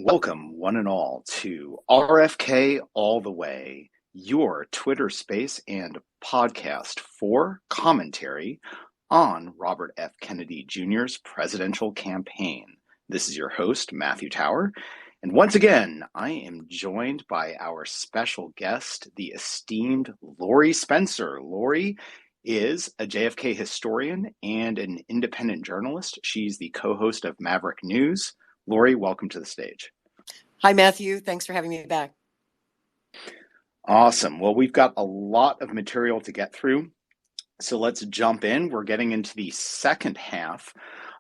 Welcome, one and all, to RFK All the Way, your Twitter space and podcast for commentary on Robert F. Kennedy Jr.'s presidential campaign. This is your host, Matthew Tower. And once again, I am joined by our special guest, the esteemed Lori Spencer. Lori is a JFK historian and an independent journalist. She's the co-host of Maverick News. Lori, welcome to the stage. Hi, Matthew. Thanks for having me back. Awesome. Well, we've got a lot of material to get through, so let's jump in. We're getting into the second half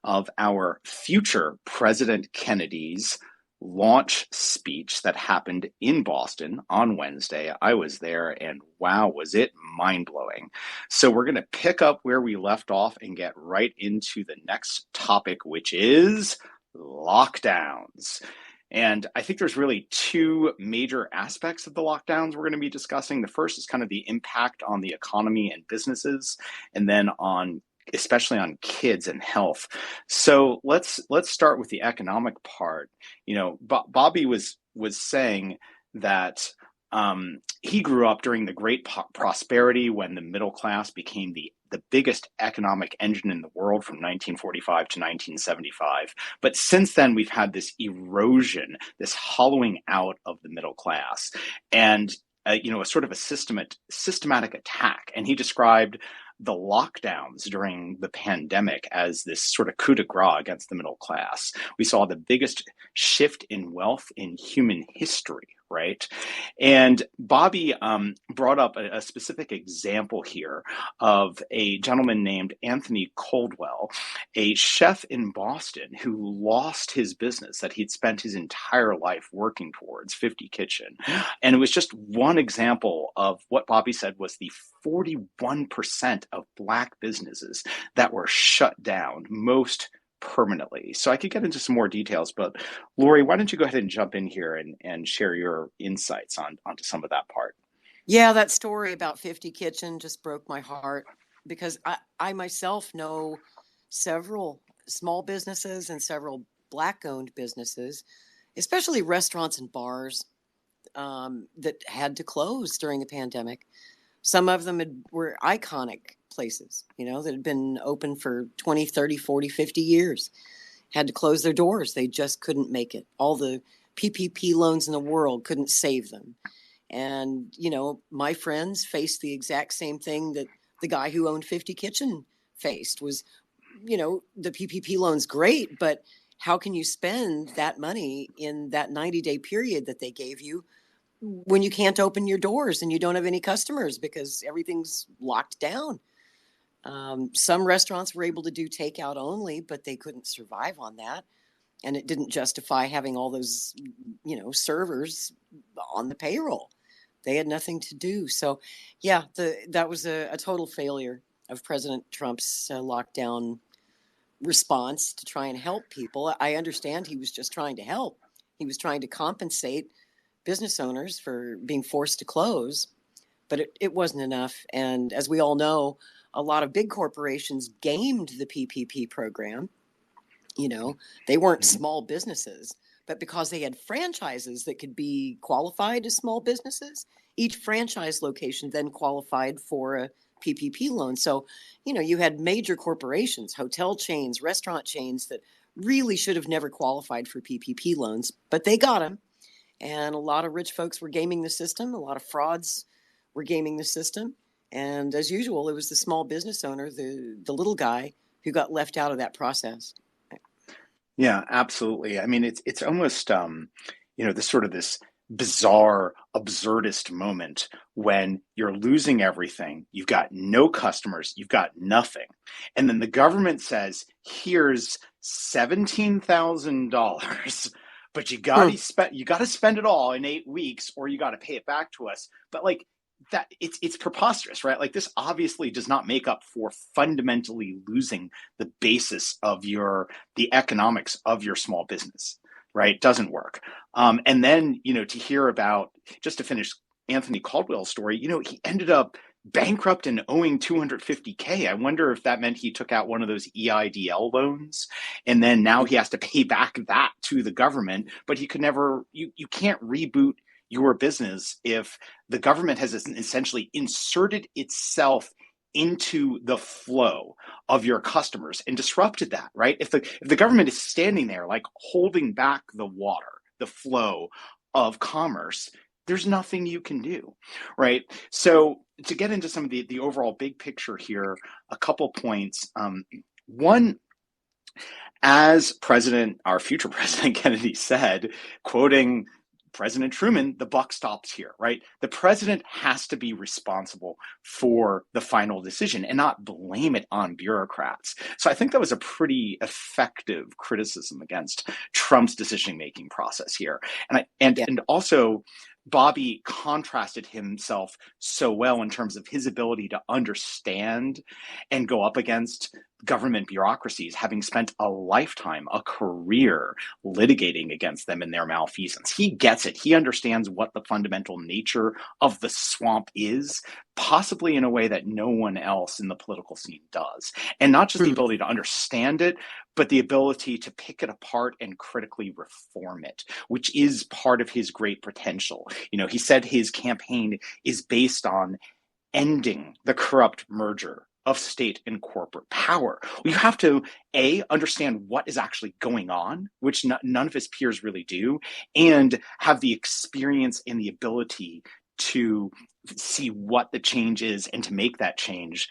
of our future President Kennedy's launch speech that happened in Boston on Wednesday. I was there, and wow, was it mind-blowing. So we're going to pick up where we left off and get right into the next topic, which is lockdowns. And I think there's really two major aspects of the lockdowns we're going to be discussing. The first is kind of the impact on the economy and businesses, and then especially on kids and health. So let's start with the economic part. You know, Bobby was saying that he grew up during the Great Prosperity, when the middle class became the biggest economic engine in the world from 1945 to 1975. But since then, we've had this erosion, this hollowing out of the middle class, and a sort of a systematic attack. And he described the lockdowns during the pandemic as this sort of coup de grace against the middle class. We saw the biggest shift in wealth in human history, right? And Bobby brought up a specific example here of a gentleman named Anthony Caldwell, a chef in Boston who lost his business that he'd spent his entire life working towards, 50 Kitchen. And it was just one example of what Bobby said was the 41% of Black businesses that were shut down, most permanently. So I could get into some more details, but Lori, why don't you go ahead and jump in here and share your insights onto some of that part? Yeah, that story about 50 Kitchen just broke my heart, because I myself know several small businesses and several Black-owned businesses, especially restaurants and bars, that had to close during the pandemic. Some of them were iconic places, that had been open for 20, 30, 40, 50 years, had to close their doors. They just couldn't make it. All the PPP loans in the world couldn't save them. And, my friends faced the exact same thing that the guy who owned 50 Kitchen faced was, the PPP loan's great, but how can you spend that money in that 90-day period that they gave you when you can't open your doors and you don't have any customers because everything's locked down? Some restaurants were able to do takeout only, but they couldn't survive on that. And it didn't justify having all those, servers on the payroll. They had nothing to do. So, yeah, that was a total failure of President Trump's lockdown response to try and help people. I understand he was just trying to help. He was trying to compensate business owners for being forced to close, but it wasn't enough. And as we all know, a lot of big corporations gamed the PPP program. They weren't small businesses, but because they had franchises that could be qualified as small businesses, each franchise location then qualified for a PPP loan. So, you had major corporations, hotel chains, restaurant chains that really should have never qualified for PPP loans, but they got them. And a lot of rich folks were gaming the system. A lot of frauds were gaming the system. And as usual, it was the small business owner, the little guy, who got left out of that process. Yeah, absolutely. I mean, it's almost, this bizarre, absurdist moment when you're losing everything. You've got no customers. You've got nothing. And then the government says, here's $17,000. But you got to spend it all in 8 weeks, or you got to pay it back to us. But that, it's preposterous, right? This obviously does not make up for fundamentally losing the basis of the economics of your small business, right? Doesn't work. And then, to hear about, just to finish Anthony Caldwell's story, he ended up bankrupt and owing 250K. I wonder if that meant he took out one of those EIDL loans and then now he has to pay back that to the government, but he could never, you can't reboot your business if the government has essentially inserted itself into the flow of your customers and disrupted that, right? If the government is standing there like holding back the water, the flow of commerce, there's nothing you can do, right? So to get into some of the overall big picture here, a couple points. One, as our future President Kennedy said, quoting President Truman, the buck stops here, right? The president has to be responsible for the final decision and not blame it on bureaucrats. So I think that was a pretty effective criticism against Trump's decision-making process here. And also Bobby contrasted himself so well in terms of his ability to understand and go up against government bureaucracies, having spent a lifetime, a career litigating against them in their malfeasance. He gets it. He understands what the fundamental nature of the swamp is, possibly in a way that no one else in the political scene does. And not just the ability to understand it, but the ability to pick it apart and critically reform it, which is part of his great potential. He said his campaign is based on ending the corrupt merger of state and corporate power. You have to, understand what is actually going on, which none of his peers really do, and have the experience and the ability to see what the change is and to make that change.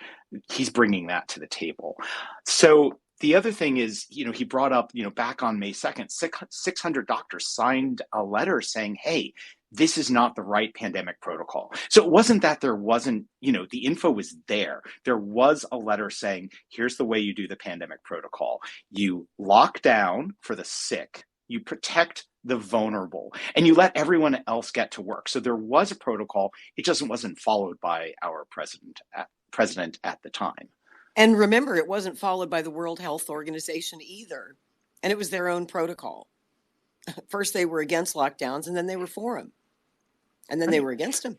He's bringing that to the table. So the other thing is, he brought up, back on May 2nd, 600 doctors signed a letter saying, hey, this is not the right pandemic protocol. So it wasn't that there wasn't, the info was there. There was a letter saying, here's the way you do the pandemic protocol. You lock down for the sick, you protect the vulnerable, and you let everyone else get to work. So there was a protocol. It just wasn't followed by our president at the time. And remember, it wasn't followed by the World Health Organization either. And it was their own protocol. First, they were against lockdowns, and then they were for them. And then they were against them.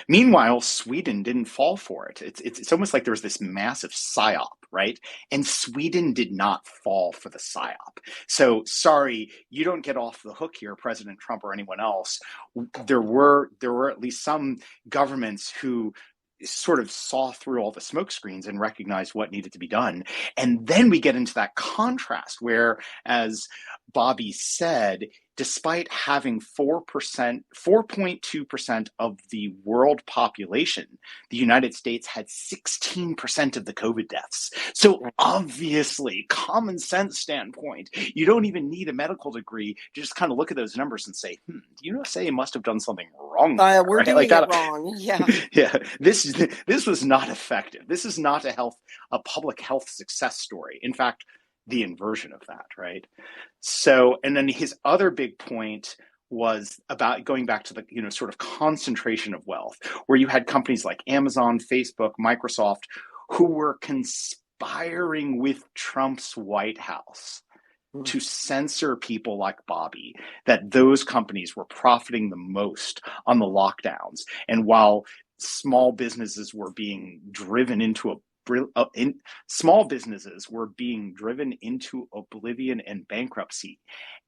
Meanwhile, Sweden didn't fall for it. It's almost like there was this massive psyop, right? And Sweden did not fall for the psyop. So sorry, you don't get off the hook here, President Trump or anyone else. There were at least some governments who sort of saw through all the smoke screens and recognized what needed to be done. And then we get into that contrast where, as Bobby said, despite having 4.2% of the world population, the United States had 16% of the COVID deaths. So obviously, common sense standpoint, you don't even need a medical degree to just kind of look at those numbers and say, the USA must have done something wrong. We're right? doing it wrong. Yeah. Yeah. This was not effective. This is not a public health success story. In fact, the inversion of that, right? So, and then his other big point was about going back to the, sort of concentration of wealth, where you had companies like Amazon, Facebook, Microsoft, who were conspiring with Trump's White House to censor people like Bobby, that those companies were profiting the most on the lockdowns. And while small businesses were being driven into oblivion and bankruptcy,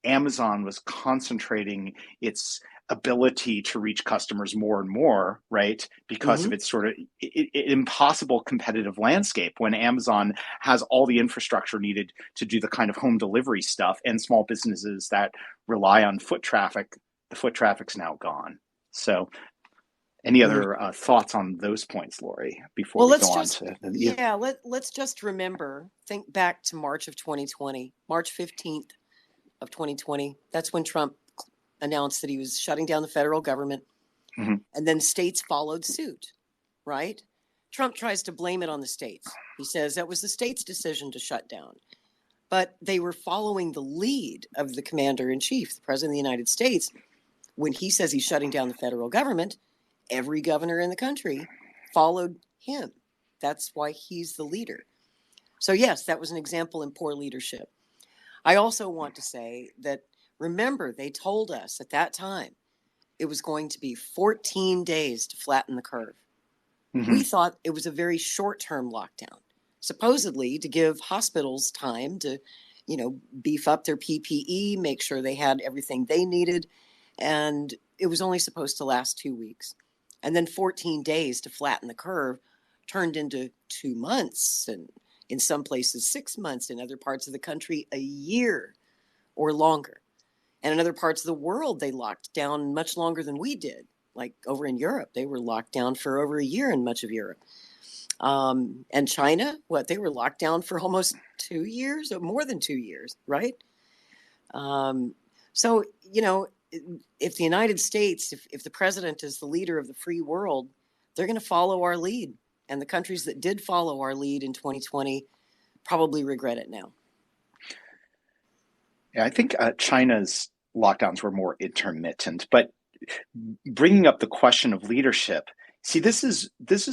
Amazon was concentrating its ability to reach customers more and more, right? Because of its sort of impossible competitive landscape when Amazon has all the infrastructure needed to do the kind of home delivery stuff, and small businesses that rely on foot traffic, the foot traffic's now gone. So any other thoughts on those points, Lori, before we go on to... Yeah, let's just think back to March of 2020, March 15th of 2020. That's when Trump announced that he was shutting down the federal government. And then states followed suit, right? Trump tries to blame it on the states. He says that was the state's decision to shut down. But they were following the lead of the commander-in-chief, the president of the United States. When he says he's shutting down the federal government, every governor in the country followed him. That's why he's the leader. So yes, that was an example in poor leadership. I also want to say that, remember, they told us at that time it was going to be 14 days to flatten the curve. Mm-hmm. We thought it was a very short-term lockdown, supposedly to give hospitals time to, beef up their PPE, make sure they had everything they needed. And it was only supposed to last 2 weeks. And then 14 days to flatten the curve turned into 2 months, and in some places 6 months, in other parts of the country a year or longer. And in other parts of the world, they locked down much longer than we did. Like over in Europe, they were locked down for over a year in much of Europe. And China, they were locked down for almost 2 years, or more than 2 years, right? So, if the United States, if the president is the leader of the free world, they're going to follow our lead. And the countries that did follow our lead in 2020 probably regret it now. Yeah, I think China's lockdowns were more intermittent, but bringing up the question of leadership, see, this is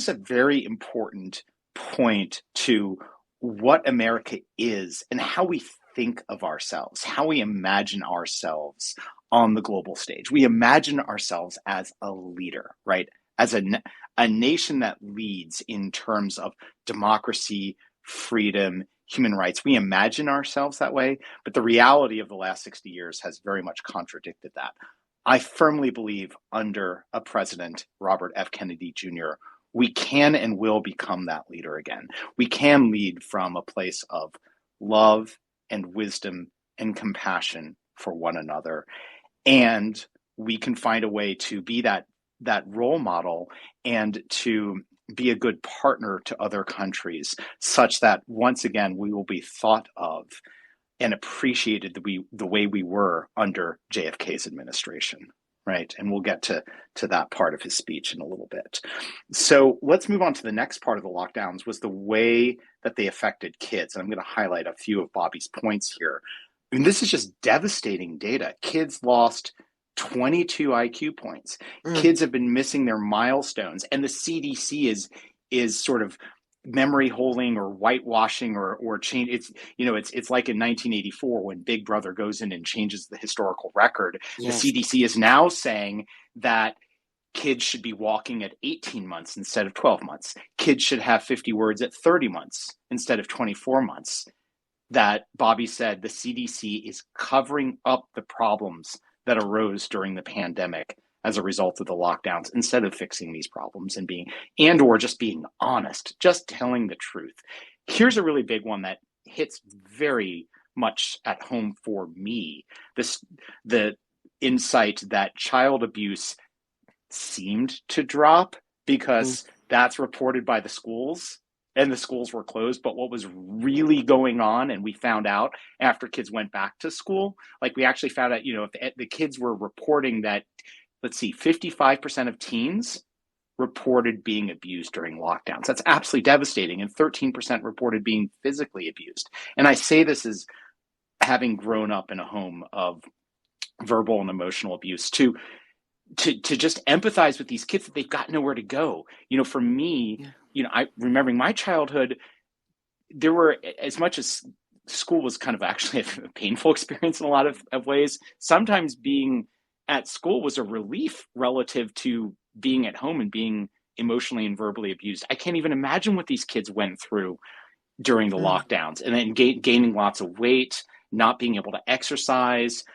a very important point to what America is and how we think of ourselves, how we imagine ourselves on the global stage. We imagine ourselves as a leader, right? As a nation that leads in terms of democracy, freedom, human rights. We imagine ourselves that way, but the reality of the last 60 years has very much contradicted that. I firmly believe under a president, Robert F. Kennedy Jr., we can and will become that leader again. We can lead from a place of love and wisdom and compassion for one another. And we can find a way to be that role model and to be a good partner to other countries, such that once again, we will be thought of and appreciated the way we were under JFK's administration, right? And we'll get to that part of his speech in a little bit. So let's move on to the next part of the lockdowns, was the way that they affected kids. And I'm going to highlight a few of Bobby's points here. And this is just devastating data. Kids lost 22 IQ points. Kids have been missing their milestones, and the CDC is sort of memory holding or whitewashing or change. It's like in 1984 when Big Brother goes in and changes the historical record. Yes. The CDC is now saying that kids should be walking at 18 months instead of 12 months. Kids should have 50 words at 30 months instead of 24 months. That Bobby said the CDC is covering up the problems that arose during the pandemic as a result of the lockdowns, instead of fixing these problems or just being honest, just telling the truth. Here's a really big one that hits very much at home for me. The insight that child abuse seemed to drop because that's reported by the schools, and the schools were closed. But what was really going on, and we found out after kids went back to school, we actually found out, if the kids were reporting that, 55% of teens reported being abused during lockdowns. That's absolutely devastating. And 13% reported being physically abused. And I say this as having grown up in a home of verbal and emotional abuse, to just empathize with these kids that they've got nowhere to go. For me, I remembering my childhood, there were, as much as school was kind of actually a painful experience in a lot of ways, sometimes being at school was a relief relative to being at home and being emotionally and verbally abused. I can't even imagine what these kids went through during the lockdowns, and then gaining lots of weight, not being able to exercise,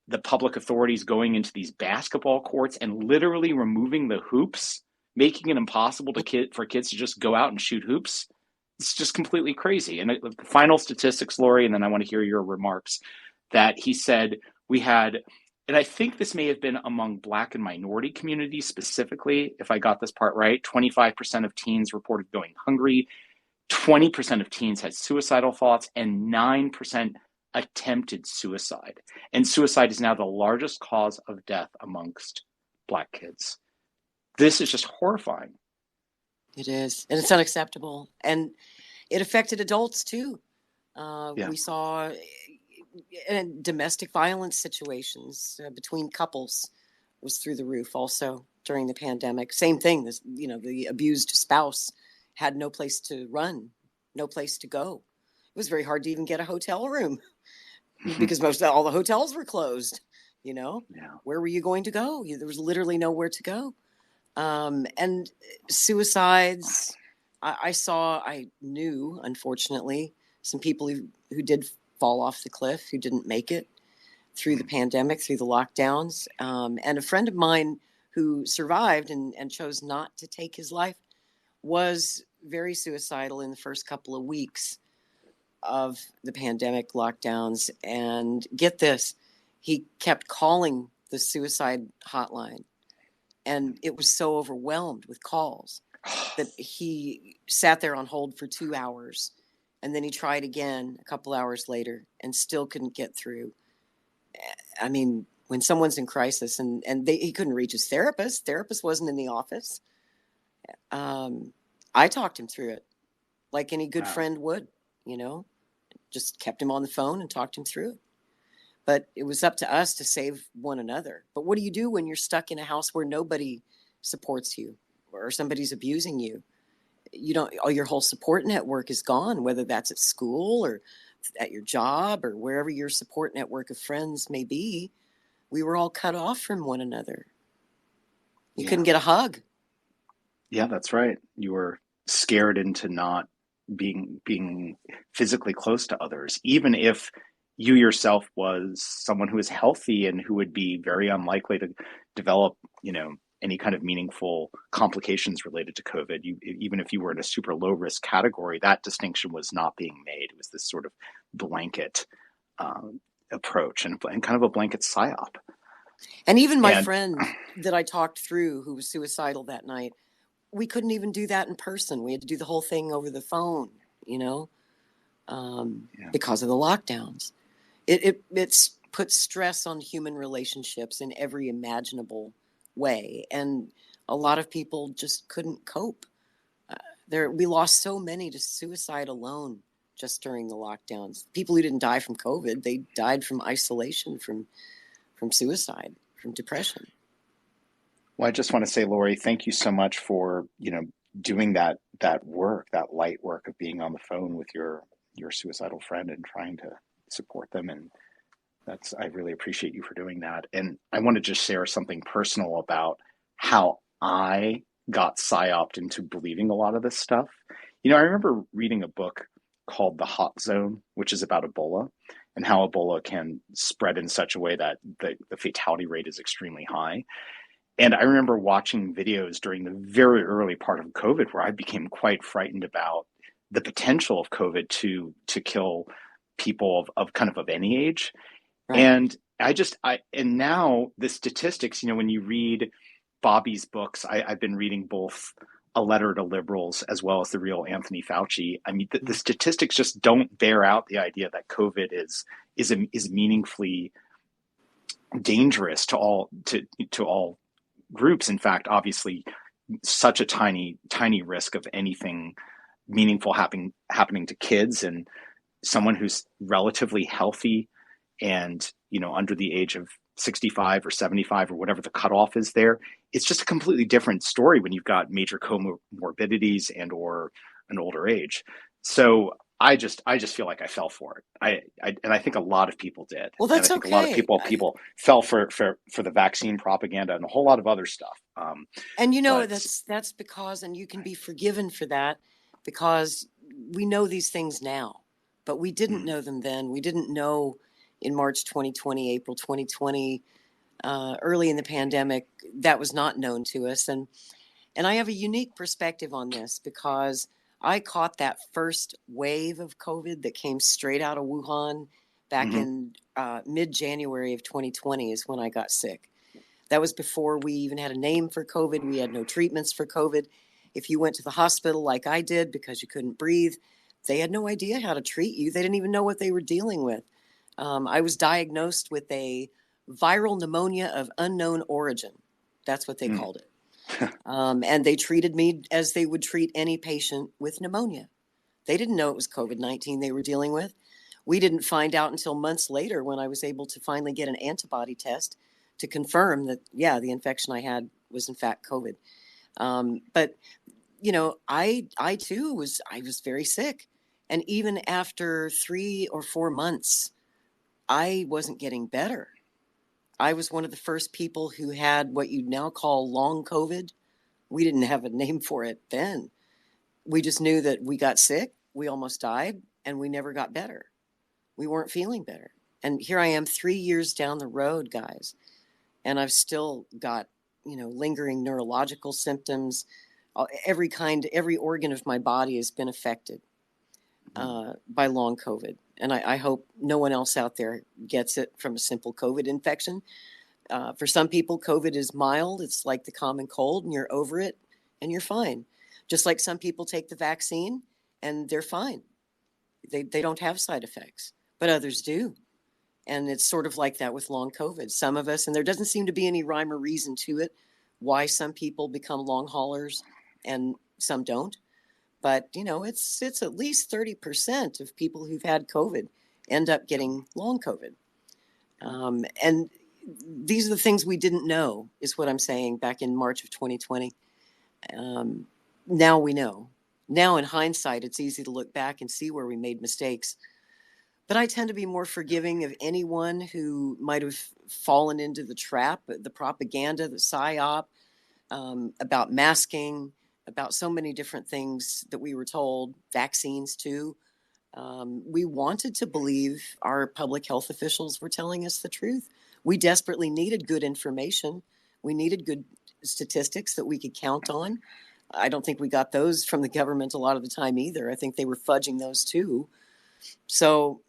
the public authorities going into these basketball courts and literally removing the hoops, making it impossible for kids to just go out and shoot hoops. It's just completely crazy. And the final statistics, Lori, and then I want to hear your remarks, that he said we had, and I think this may have been among Black and minority communities specifically, if I got this part right, 25% of teens reported going hungry, 20% of teens had suicidal thoughts, and 9% attempted suicide. And suicide is now the largest cause of death amongst Black kids. This is just horrifying. It is. And it's unacceptable. And it affected adults too. We saw domestic violence situations between couples was through the roof also during the pandemic. Same thing. The abused spouse had no place to run, no place to go. It was very hard to even get a hotel room because all the hotels were closed. Where were you going to go? There was literally nowhere to go. And suicides, I knew, unfortunately, some people who did fall off the cliff, who didn't make it through the pandemic, through the lockdowns. And a friend of mine who survived and chose not to take his life was very suicidal in the first couple of weeks of the pandemic lockdowns. And get this, he kept calling the suicide hotline, and it was so overwhelmed with calls that he sat there on hold for 2 hours, and then he tried again a couple hours later and still couldn't get through. I mean, when someone's in crisis, and he couldn't reach his therapist wasn't in the office. I talked him through it like any good Wow. friend would, you know, just kept him on the phone and talked him through it. But it was up to us to save one another. But what do you do when you're stuck in a house where nobody supports you or somebody's abusing you? You don't, your whole support network is gone, whether that's at school or at your job or wherever your support network of friends may be. We were all cut off from one another. You Yeah. couldn't get a hug. Yeah, that's right. You were scared into not being physically close to others, even if you yourself was someone who is healthy and who would be very unlikely to develop, any kind of meaningful complications related to COVID. Even if you were in a super low risk category, that distinction was not being made. It was this sort of blanket approach and kind of a blanket psyop. And even my And friend that I talked through who was suicidal that night, we couldn't even do that in person. We had to do the whole thing over the phone, yeah, because of the lockdowns. It's put stress on human relationships in every imaginable way. And a lot of people just couldn't cope. We lost so many to suicide alone just during the lockdowns. People who didn't die from COVID, they died from isolation, from suicide, from depression. well, I just want to say, Lori, thank you so much for, doing that work, that light work of being on the phone with your suicidal friend and trying to support them. And I really appreciate you for doing that. And I want to just share something personal about how I got psyoped into believing a lot of this stuff. I remember reading a book called The Hot Zone, which is about Ebola and how Ebola can spread in such a way that the fatality rate is extremely high. And I remember watching videos during the very early part of COVID where I became quite frightened about the potential of COVID to kill people of kind of any age. Right. And and now the statistics, when you read Bobby's books, I've been reading both A Letter to Liberals as well as The Real Anthony Fauci. I mean, the statistics just don't bear out the idea that COVID is meaningfully dangerous to all groups. In fact, obviously, such a tiny risk of anything meaningful happening to kids and someone who's relatively healthy and under the age of 65 or 75 or whatever the cutoff is there. It's just a completely different story when you've got major comorbidities and or an older age. So I just feel like I fell for it. And I think a lot of people did. Well, And I that's think a lot of okay. people fell for the vaccine propaganda and a whole lot of other stuff. And But that's because, and you can be forgiven for that, because we know these things now, but we didn't know them then. We didn't know in March 2020, April 2020, early in the pandemic, that was not known to us. And I have a unique perspective on this because I caught that first wave of COVID that came straight out of Wuhan back mhm. in mid-January of 2020 is when I got sick. That was before we even had a name for COVID. We had no treatments for COVID. If you went to the hospital like I did because you couldn't breathe, they had no idea how to treat you. They didn't even know what they were dealing with. I was diagnosed with a viral pneumonia of unknown origin. That's what they Mm. called it. And they treated me as they would treat any patient with pneumonia. They didn't know it was COVID-19 they were dealing with. We didn't find out until months later when I was able to finally get an antibody test to confirm that, yeah, the infection I had was in fact COVID. But I too was very sick, and even after 3 or 4 months, I wasn't getting better. I was one of the first people who had what you now call long COVID, We didn't have a name for it then. We just knew that we got sick, we almost died, and we never got better. We weren't feeling better. And here I am 3 years down the road, guys, and I've still got, lingering neurological symptoms. Every organ of my body has been affected by long COVID. And I hope no one else out there gets it from a simple COVID infection. For some people, COVID is mild. It's like the common cold, and you're over it and you're fine. Just like some people take the vaccine and they're fine. They don't have side effects, but others do. And it's sort of like that with long COVID. Some of us, and there doesn't seem to be any rhyme or reason to it, why some people become long haulers and some don't. But, it's at least 30% of people who've had COVID end up getting long COVID. And these are the things we didn't know, is what I'm saying, back in March of 2020. Now we know. Now in hindsight, it's easy to look back and see where we made mistakes. But I tend to be more forgiving of anyone who might have fallen into the trap, the propaganda, the psyop, about masking, about so many different things that we were told, vaccines too. We wanted to believe our public health officials were telling us the truth. We desperately needed good information. We needed good statistics that we could count on. I don't think we got those from the government a lot of the time either. I think they were fudging those too. So,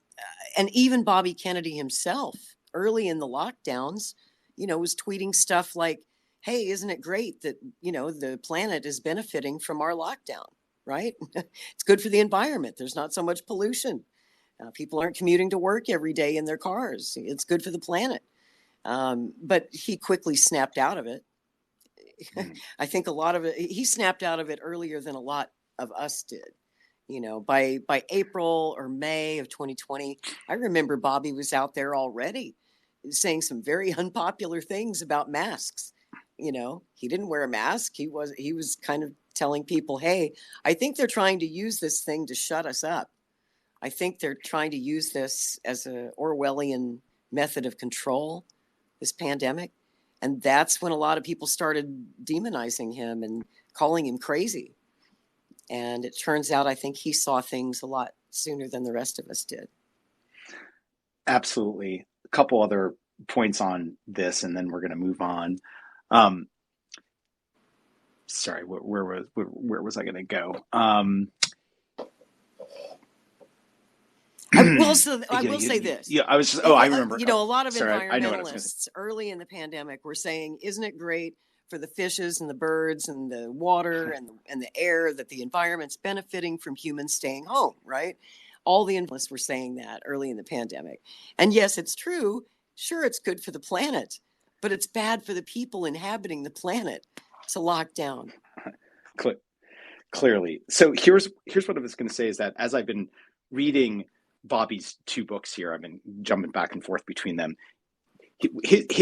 and even Bobby Kennedy himself, early in the lockdowns, was tweeting stuff like, hey, isn't it great that, the planet is benefiting from our lockdown, right? It's good for the environment. There's not so much pollution. People aren't commuting to work every day in their cars. It's good for the planet. But he quickly snapped out of it. I think a lot of it, he snapped out of it earlier than a lot of us did. By April or May of 2020, I remember Bobby was out there already saying some very unpopular things about masks. He didn't wear a mask. He was kind of telling people, hey, I think they're trying to use this thing to shut us up. I think they're trying to use this as an Orwellian method of control, this pandemic. And that's when a lot of people started demonizing him and calling him crazy. And it turns out, I think he saw things a lot sooner than the rest of us did. Absolutely. A couple other points on this, and then we're going to move on. Sorry, where was I going to go? I will say this. Yeah, I was just, I remember. A lot of sorry, environmentalists early in the pandemic were saying, isn't it great for the fishes and the birds and the water and the air that the environment's benefiting from humans staying home, right? All the environmentalists were saying that early in the pandemic. And yes, it's true. Sure, it's good for the planet, but it's bad for the people inhabiting the planet to lock down. Clearly. So here's what I was going to say is that as I've been reading Bobby's two books here, I've been jumping back and forth between them.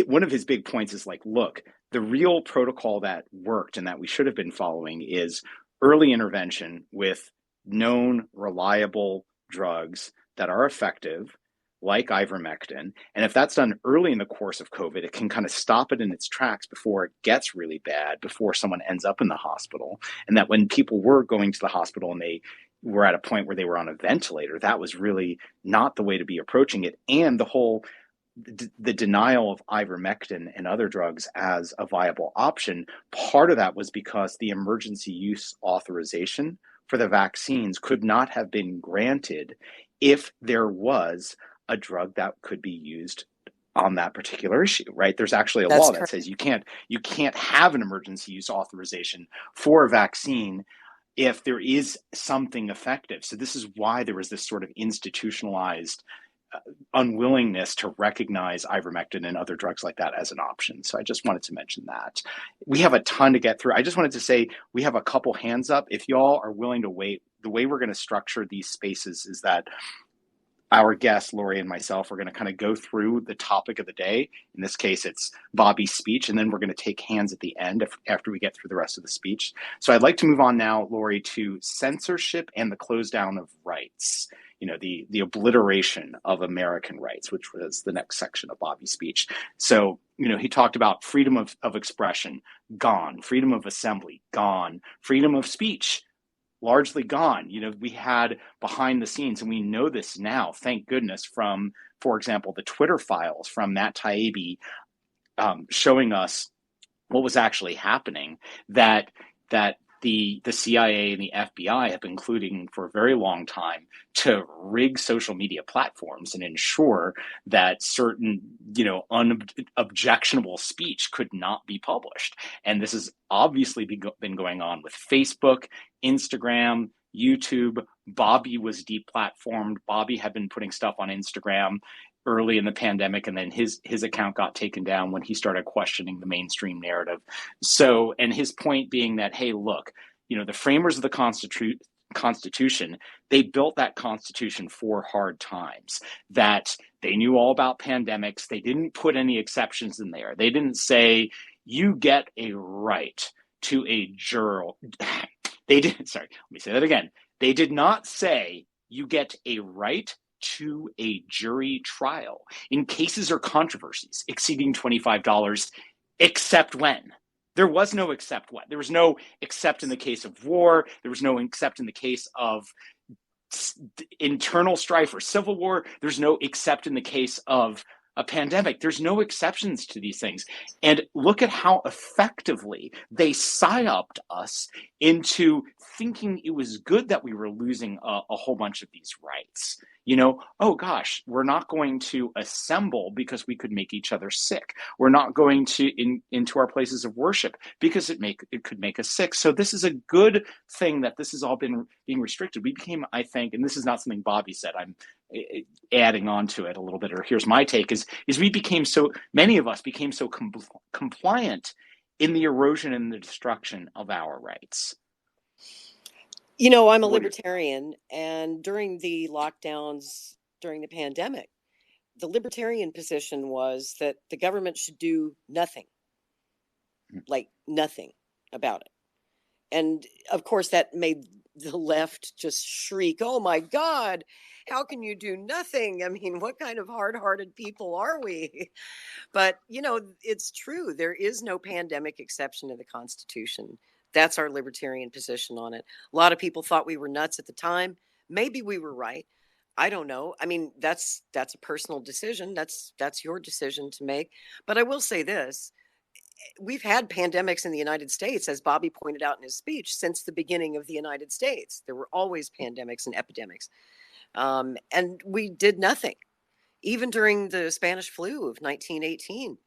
One of his big points is like, look, the real protocol that worked and that we should have been following is early intervention with known, reliable drugs that are effective, like ivermectin. And if that's done early in the course of COVID, it can kind of stop it in its tracks before it gets really bad, before someone ends up in the hospital. And that when people were going to the hospital and they were at a point where they were on a ventilator, that was really not the way to be approaching it. And the denial of ivermectin and other drugs as a viable option, part of that was because the emergency use authorization for the vaccines could not have been granted if there was a drug that could be used on that particular issue, right? There's actually a law that says you can't have an emergency use authorization for a vaccine if there is something effective. So this is why there was this sort of institutionalized unwillingness to recognize ivermectin and other drugs like that as an option. So I just wanted to mention that. We have a ton to get through. I just wanted to say we have a couple hands up. If y'all are willing to wait, the way we're going to structure these spaces is that our guest, Lori, and myself are going to kind of go through the topic of the day. In this case, it's Bobby's speech, and then we're going to take hands at the end after we get through the rest of the speech. So I'd like to move on now, Lori, to censorship and the close down of rights. the obliteration of American rights, which was the next section of Bobby's speech. So, he talked about freedom of expression, gone, freedom of assembly, gone, freedom of speech, largely gone. We had behind the scenes, and we know this now, thank goodness, from, for example, the Twitter files from Matt Taibbi, showing us what was actually happening, that the CIA and the FBI have been colluding for a very long time to rig social media platforms and ensure that certain, unobjectionable speech could not be published. And this has obviously been going on with Facebook, Instagram, YouTube. Bobby was deplatformed. Bobby had been putting stuff on Instagram early in the pandemic, and then his account got taken down when he started questioning the mainstream narrative. So, and his point being that, hey, look, the framers of the Constitution, they built that Constitution for hard times, that they knew all about pandemics. They didn't put any exceptions in there. They didn't say, you get a right to a jury. They did, sorry, let me say that again. They did not say you get a right to a jury trial in cases or controversies exceeding $25, except when. There was no except when. There was no except in the case of war. There was no except in the case of internal strife or civil war. There's no except in the case of a pandemic. There's no exceptions to these things. And look at how effectively they psyoped us into thinking it was good that we were losing a whole bunch of these rights. Oh gosh, we're not going to assemble because we could make each other sick. We're not going to into our places of worship because it could make us sick. So this is a good thing that this has all been being restricted. We became, I think, and this is not something Bobby said, I'm adding on to it a little bit, or here's my take, is many of us became so compliant in the erosion and the destruction of our rights. I'm a libertarian, and during the lockdowns, during the pandemic, the libertarian position was that the government should do nothing, like nothing about it. And of course, that made the left just shriek, oh my God, how can you do nothing? I mean, what kind of hard-hearted people are we? But, it's true. There is no pandemic exception to the Constitution. That's our libertarian position on it. A lot of people thought we were nuts at the time. Maybe we were right. I don't know. I mean, that's a personal decision. That's your decision to make. But I will say this. We've had pandemics in the United States, as Bobby pointed out in his speech, since the beginning of the United States. There were always pandemics and epidemics. And we did nothing. Even during the Spanish flu of 1918,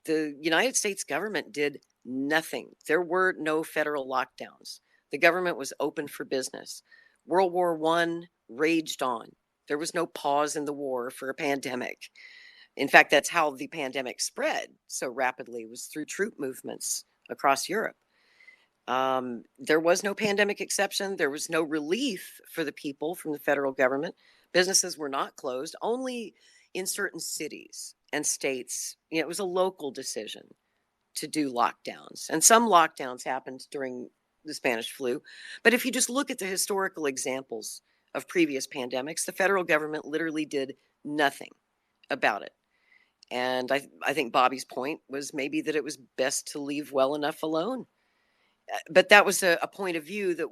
the United States government did nothing. There were no federal lockdowns. The government was open for business. World War I raged on. There was no pause in the war for a pandemic. In fact, that's how the pandemic spread so rapidly, was through troop movements across Europe. There was no pandemic exception. There was no relief for the people from the federal government. Businesses were not closed, only in certain cities and states. It was a local decision to do lockdowns. And some lockdowns happened during the Spanish flu. But if you just look at the historical examples of previous pandemics, the federal government literally did nothing about it. And I think Bobby's point was maybe that it was best to leave well enough alone. But that was a point of view that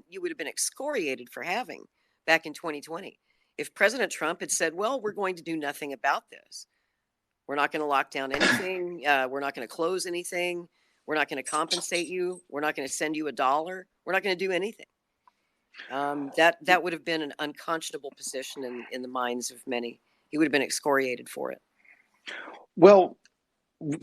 you would have been excoriated for having back in 2020. If President Trump had said, well, we're going to do nothing about this. We're not going to lock down anything. We're not going to close anything. We're not going to compensate you. We're not going to send you $1. We're not going to do anything. That would have been an unconscionable position in the minds of many. He would have been excoriated for it. Well,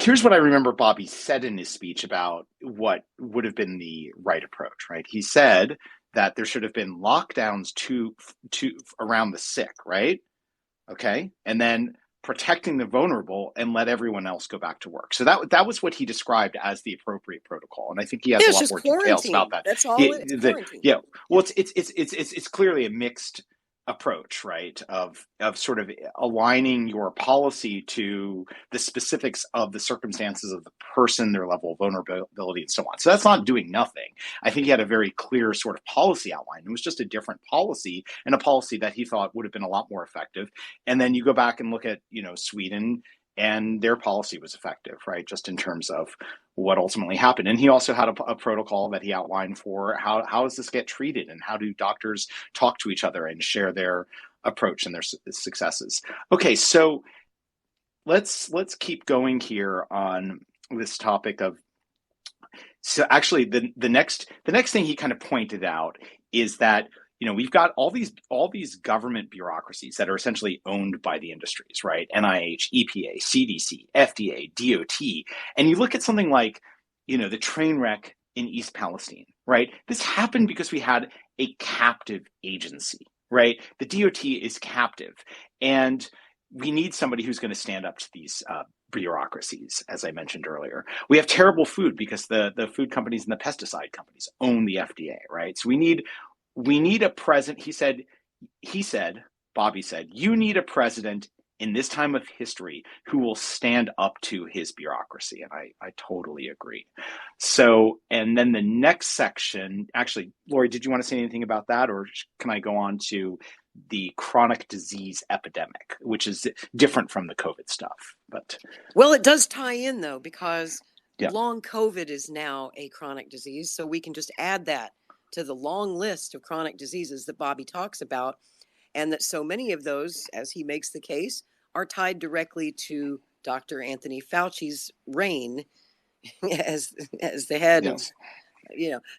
here's what I remember Bobby said in his speech about what would have been the right approach, right? He said that there should have been lockdowns to around the sick, right? Okay. And then protecting the vulnerable and let everyone else go back to work. So that was what he described as the appropriate protocol. And I think he has a lot more details about that. That's all. Quarantine. Yeah. Well, it's clearly a mixed approach, right? Of sort of aligning your policy to the specifics of the circumstances of the person, their level of vulnerability, and so on. So that's not doing nothing. I think he had a very clear sort of policy outline. It was just a different policy, and a policy that he thought would have been a lot more effective. And then you go back and look at, Sweden, and their policy was effective, right? Just in terms of what ultimately happened. And he also had a protocol that he outlined for how does this get treated, and how do doctors talk to each other and share their approach and their successes. Okay, so let's keep going here on this topic of. So actually, the next thing he kind of pointed out is that we've got all these government bureaucracies that are essentially owned by the industries, right? NIH, EPA, CDC, FDA, DOT, and you look at something like the train wreck in East Palestine, right? This happened because we had a captive agency, right? The DOT is captive, and we need somebody who's going to stand up to these bureaucracies, as I mentioned earlier. We have terrible food because the food companies and the pesticide companies own the FDA, right? So we need a president. Bobby said, you need a president in this time of history who will stand up to his bureaucracy. And I totally agree. So, and then the next section, actually, Lori, did you want to say anything about that? Or can I go on to the chronic disease epidemic, which is different from the COVID stuff? But well, it does tie in though, because yeah. long COVID is now a chronic disease. So we can just add that to the long list of chronic diseases that Bobby talks about, and that so many of those, as he makes the case, are tied directly to Dr. Anthony Fauci's reign as the head of,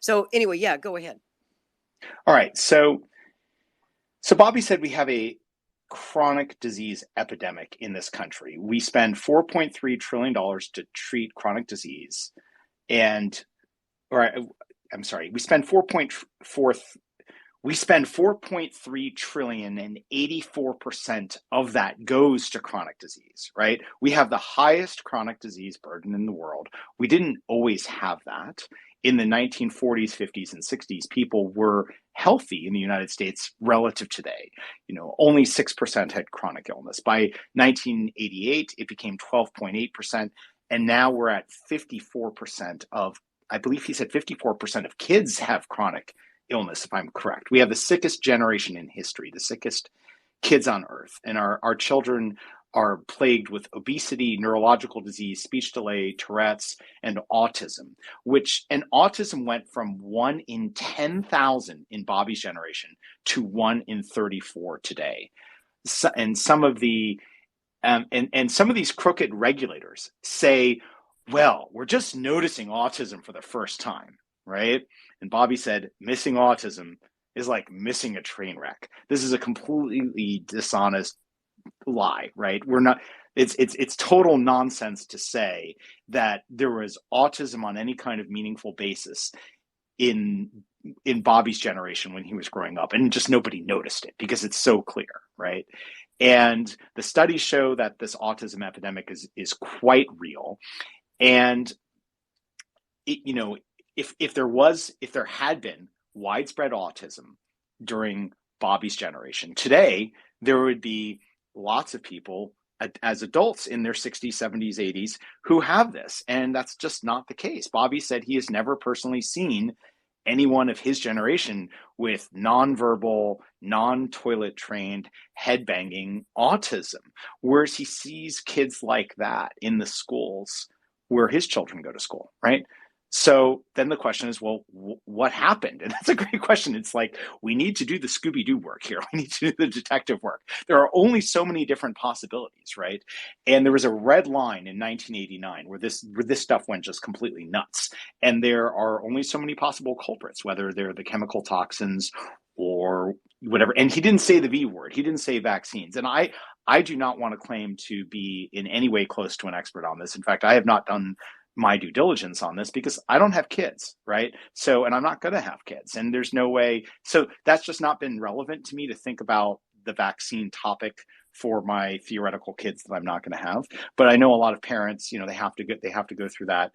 So anyway, yeah, go ahead. All right. So Bobby said we have a chronic disease epidemic in this country. We spend $4.3 trillion to treat chronic disease, we spend 4.3 trillion, and 84% of that goes to chronic disease, right? We have the highest chronic disease burden in the world. We didn't always have that. In the 1940s, 50s, and 60s, people were healthy in the United States relative to today. Only 6% had chronic illness. By 1988, it became 12.8%, and now we're at 54% of, I believe he said 54% of kids have chronic illness, if I'm correct. We have the sickest generation in history, the sickest kids on earth, and our children are plagued with obesity, neurological disease, speech delay, Tourette's, and autism, and autism went from 1 in 10,000 in Bobby's generation to 1 in 34 today. And some of these crooked regulators say, well, we're just noticing autism for the first time, right? And Bobby said, missing autism is like missing a train wreck. This is a completely dishonest lie, right? It's total nonsense to say that there was autism on any kind of meaningful basis in Bobby's generation when he was growing up, and just nobody noticed it because it's so clear, right? And the studies show that this autism epidemic is quite real. And if there had been widespread autism during Bobby's generation, today there would be lots of people as adults in their 60s, 70s, 80s who have this, and that's just not the case. Bobby said he has never personally seen anyone of his generation with nonverbal, non-toilet trained, headbanging autism, whereas he sees kids like that in the schools where his children go to school, right? So then the question is, well, what happened? And that's a great question. It's like, we need to do the Scooby-Doo work here. We need to do the detective work. There are only so many different possibilities, right? And there was a red line in 1989 where this stuff went just completely nuts. And there are only so many possible culprits, whether they're the chemical toxins or whatever. And he didn't say the V word. He didn't say vaccines. And I do not want to claim to be in any way close to an expert on this. In fact, I have not done my due diligence on this because I don't have kids, right? So, and I'm not going to have kids, and there's no way. So that's just not been relevant to me to think about the vaccine topic for my theoretical kids that I'm not going to have. But I know a lot of parents, they have to go through that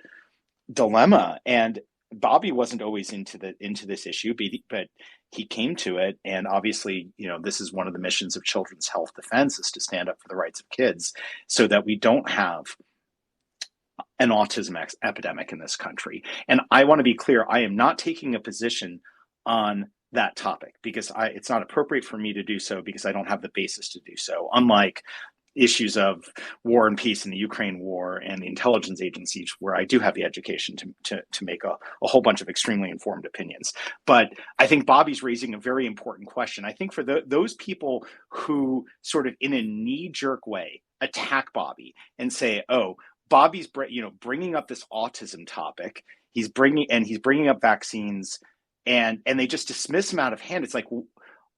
dilemma. And Bobby wasn't always into this issue, but he came to it, and obviously, this is one of the missions of Children's Health Defense is to stand up for the rights of kids, so that we don't have an autism epidemic in this country. And I want to be clear: I am not taking a position on that topic because it's not appropriate for me to do so because I don't have the basis to do so. Unlike issues of war and peace in the Ukraine war and the intelligence agencies, where I do have the education to make a whole bunch of extremely informed opinions. But I think Bobby's raising a very important question. I think for those people who sort of in a knee-jerk way attack Bobby and say, oh, Bobby's bringing up this autism topic, he's bringing up vaccines, and they just dismiss him out of hand. It's like, well,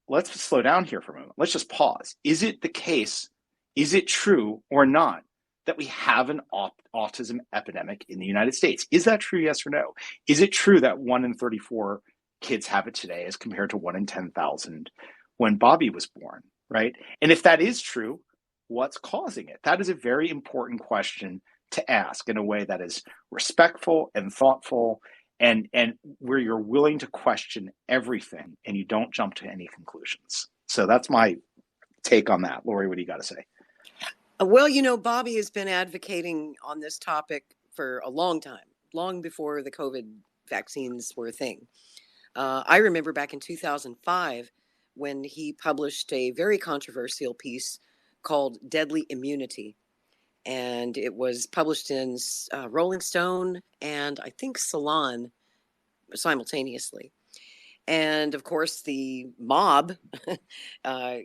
let's slow down here for a moment. Let's just pause. Is it the case? Is it true or not that we have an autism epidemic in the United States? Is that true, yes or no? Is it true that 1 in 34 kids have it today as compared to 1 in 10,000 when Bobby was born, right? And if that is true, what's causing it? That is a very important question to ask in a way that is respectful and thoughtful, and where you're willing to question everything and you don't jump to any conclusions. So that's my take on that. Lori, what do you got to say? Well, Bobby has been advocating on this topic for a long time, long before the COVID vaccines were a thing. I remember back in 2005 when he published a very controversial piece called Deadly Immunity. And it was published in Rolling Stone and I think Salon simultaneously. And of course, the mob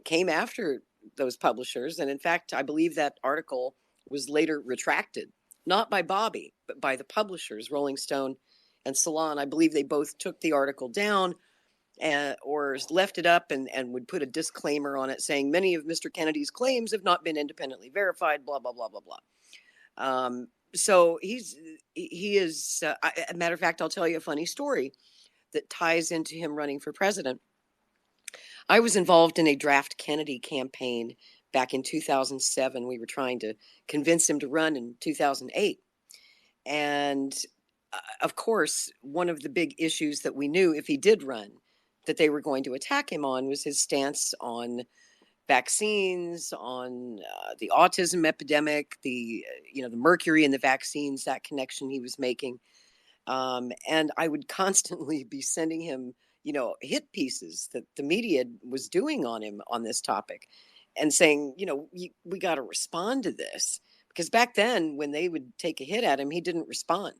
came after those publishers. And in fact, I believe that article was later retracted, not by Bobby, but by the publishers, Rolling Stone and Salon. I believe they both took the article down or left it up and would put a disclaimer on it saying many of Mr. Kennedy's claims have not been independently verified, blah, blah, blah, blah, blah. So he is, a matter of fact, I'll tell you a funny story that ties into him running for president. I was involved in a Draft Kennedy campaign back in 2007. We were trying to convince him to run in 2008. And of course, one of the big issues that we knew if he did run that they were going to attack him on was his stance on vaccines, on the autism epidemic, the mercury in the vaccines, that connection he was making. And I would constantly be sending him, hit pieces that the media was doing on him on this topic and saying, we got to respond to this. Because back then, when they would take a hit at him, he didn't respond.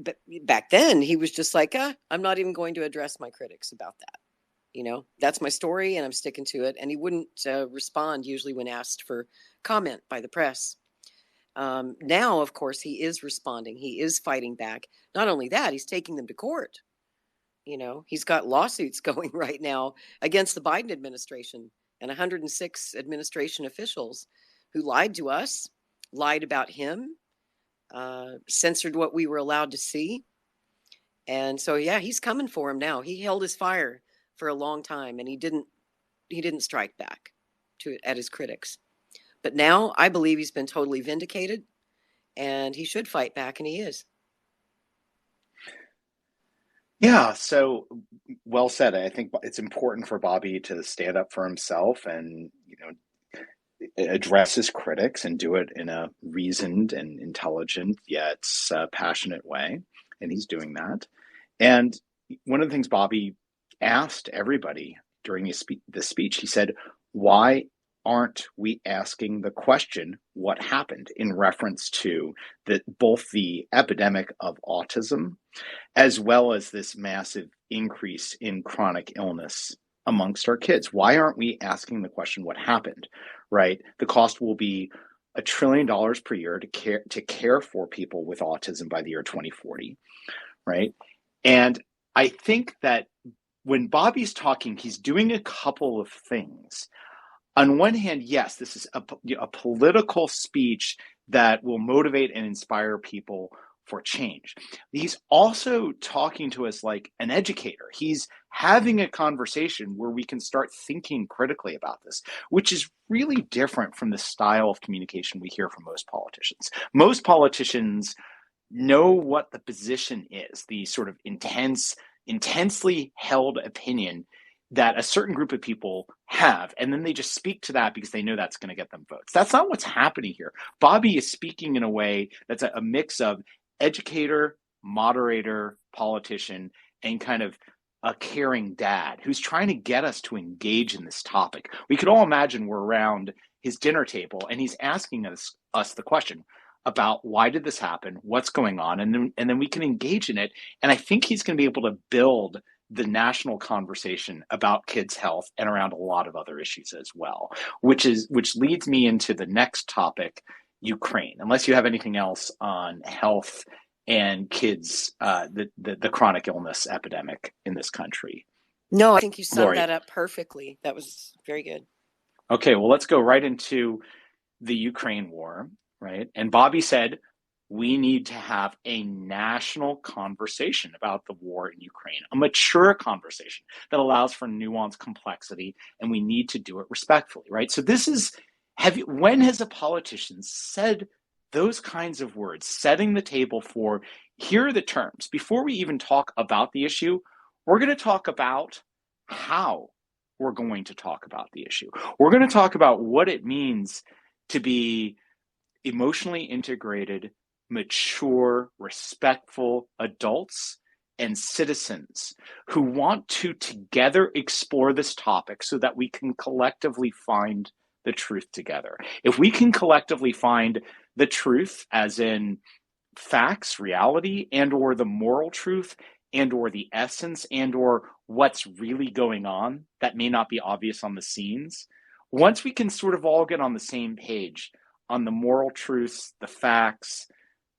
But back then, he was just like, I'm not even going to address my critics about that. That's my story and I'm sticking to it. And he wouldn't respond usually when asked for comment by the press. Now, of course, he is responding. He is fighting back. Not only that, he's taking them to court. He's got lawsuits going right now against the Biden administration and 106 administration officials who lied to us, lied about him, censored what we were allowed to see. And so, yeah, he's coming for him now. He held his fire for a long time and he didn't strike back at his critics. But now I believe he's been totally vindicated and he should fight back, and he is. Yeah, so well said. I think it's important for Bobby to stand up for himself and, address his critics and do it in a reasoned and intelligent yet passionate way. And he's doing that. And one of the things Bobby asked everybody during this speech, he said, why aren't we asking the question, what happened, in reference to both the epidemic of autism as well as this massive increase in chronic illness amongst our kids? Why aren't we asking the question, what happened, right? The cost will be $1 trillion per year to care for people with autism by the year 2040, right? And I think that when Bobby's talking, he's doing a couple of things. On one hand, yes, this is a political speech that will motivate and inspire people for change. He's also talking to us like an educator. He's having a conversation where we can start thinking critically about this, which is really different from the style of communication we hear from most politicians. Most politicians know what the position is, the sort of intensely held opinion that a certain group of people have, and then they just speak to that because they know that's going to get them votes. That's not what's happening here. Bobby is speaking in a way that's a mix of educator, moderator, politician, and kind of a caring dad who's trying to get us to engage in this topic. We could all imagine we're around his dinner table and he's asking us the question about why did this happen, what's going on, and then we can engage in it. And I think he's going to be able to build the national conversation about kids' health and around a lot of other issues as well, which leads me into the next topic, Ukraine. Unless you have anything else on health and kids, the chronic illness epidemic in this country. No, I think you summed Lori. that up perfectly. That was very good. Okay, well, let's go right into the Ukraine war, right? And Bobby said, we need to have a national conversation about the war in Ukraine, a mature conversation that allows for nuanced complexity, and we need to do it respectfully, right? So this is, when has a politician said those kinds of words, setting the table for, here are the terms. Before we even talk about the issue, we're going to talk about how we're going to talk about the issue. We're going to talk about what it means to be emotionally integrated, mature, respectful adults and citizens who want to together explore this topic so that we can collectively find the truth together. If we can collectively find the truth, as in facts, reality, and or the moral truth, and or the essence, and or what's really going on that may not be obvious on the scenes, once we can sort of all get on the same page on the moral truths, the facts,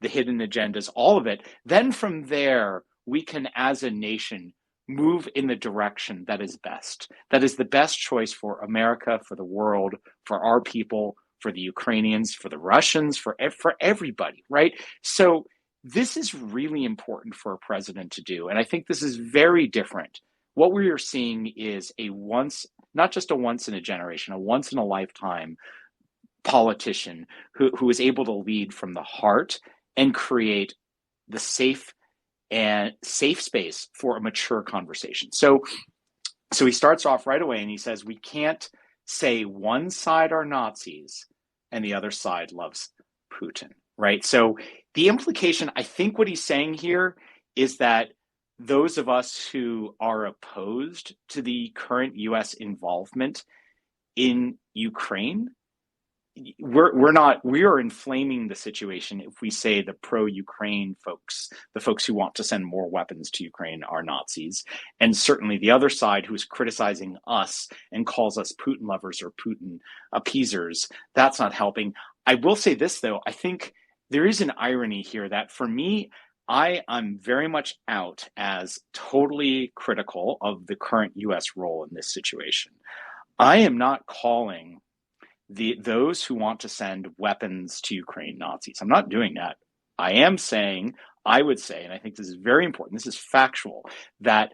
the hidden agendas, all of it, then from there, we can, as a nation, move in the direction that is best. That is the best choice for America, for the world, for our people, for the Ukrainians, for the Russians, for everybody, right? So this is really important for a president to do. And I think this is very different. What we are seeing is not just a once in a generation, a once in a lifetime politician who is able to lead from the heart and create the safe space for a mature conversation. So he starts off right away and he says, we can't say one side are Nazis and the other side loves Putin, right? So the implication, I think what he's saying here is that those of us who are opposed to the current US involvement in Ukraine, we are inflaming the situation if we say the pro-Ukraine folks, the folks who want to send more weapons to Ukraine, are Nazis. And certainly the other side who is criticizing us and calls us Putin lovers or Putin appeasers, that's not helping. I will say this, though. I think there is an irony here that for me, I'm very much out as totally critical of the current US role in this situation. I am not calling those who want to send weapons to Ukraine Nazis. I'm not doing that. I would say, and I think this is very important, this is factual, that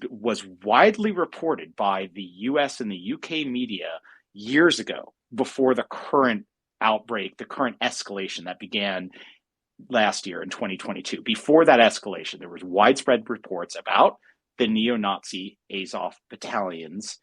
was widely reported by the US and the UK media years ago, before the current outbreak, the current escalation that began last year in 2022. Before that escalation, there was widespread reports about the neo-Nazi Azov battalions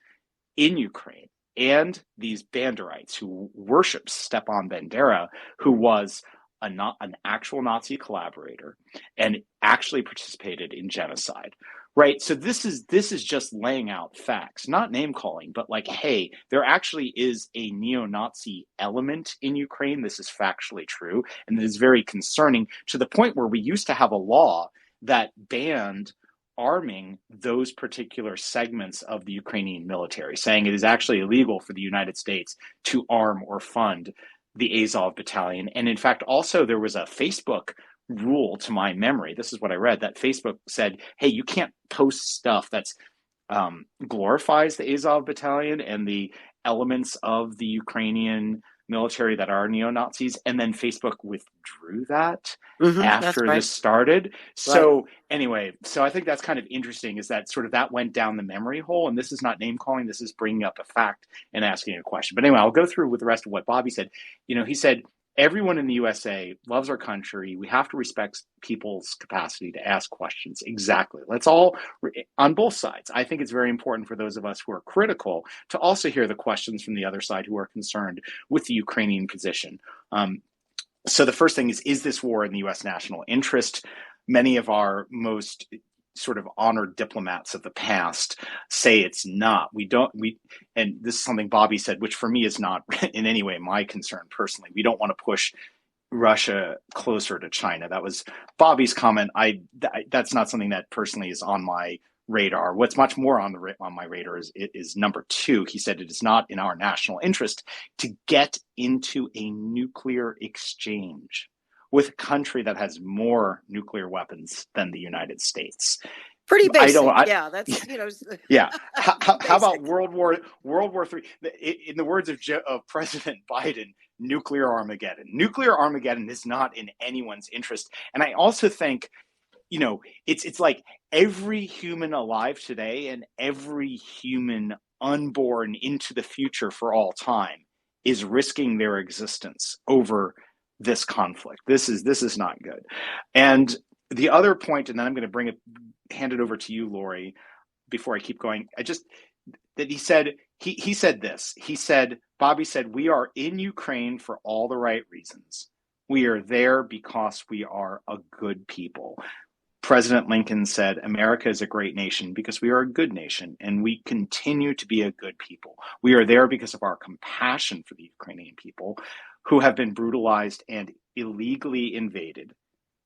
in Ukraine, and these Banderites who worship Stepan Bandera, who was an actual Nazi collaborator and actually participated in genocide, right? So this is just laying out facts, not name calling, but like, hey, there actually is a neo-Nazi element in Ukraine. This is factually true, and it is very concerning, to the point where we used to have a law that banned arming those particular segments of the Ukrainian military, saying it is actually illegal for the United States to arm or fund the Azov battalion. And in fact, also there was a Facebook rule, to my memory, this is what I read, that Facebook said, hey, you can't post stuff that's glorifies the Azov battalion and the elements of the Ukrainian military that are neo-Nazis. And then Facebook withdrew that after this started. So anyway, so I think that's kind of interesting, is that sort of that went down the memory hole. And this is not name calling. This is bringing up a fact and asking a question. But anyway, I'll go through with the rest of what Bobby said. You know, he said, everyone in the USA loves our country. We have to respect people's capacity to ask questions. Exactly. Let's all, on both sides. I think it's very important for those of us who are critical to also hear the questions from the other side who are concerned with the Ukrainian position. So the first thing is this war in the U.S. national interest? Many of our most sort of honored diplomats of the past say it's not. And this is something Bobby said, which for me is not in any way my concern personally. We don't want to push Russia closer to China. That was Bobby's comment. That's not something that personally is on my radar. What's much more on my radar is number two. He said it is not in our national interest to get into a nuclear exchange with a country that has more nuclear weapons than the United States. Pretty basic. That's yeah. How about World War III? In the words of President Biden, nuclear Armageddon. Nuclear Armageddon is not in anyone's interest. And I also think, it's like every human alive today and every human unborn into the future for all time is risking their existence over this conflict. This is not good. And the other point, and then I'm going to hand it over to you, Lori, before I keep going. He said this. He said, Bobby said, we are in Ukraine for all the right reasons. We are there because we are a good people. President Lincoln said, America is a great nation because we are a good nation, and we continue to be a good people. We are there because of our compassion for the Ukrainian people who have been brutalized and illegally invaded,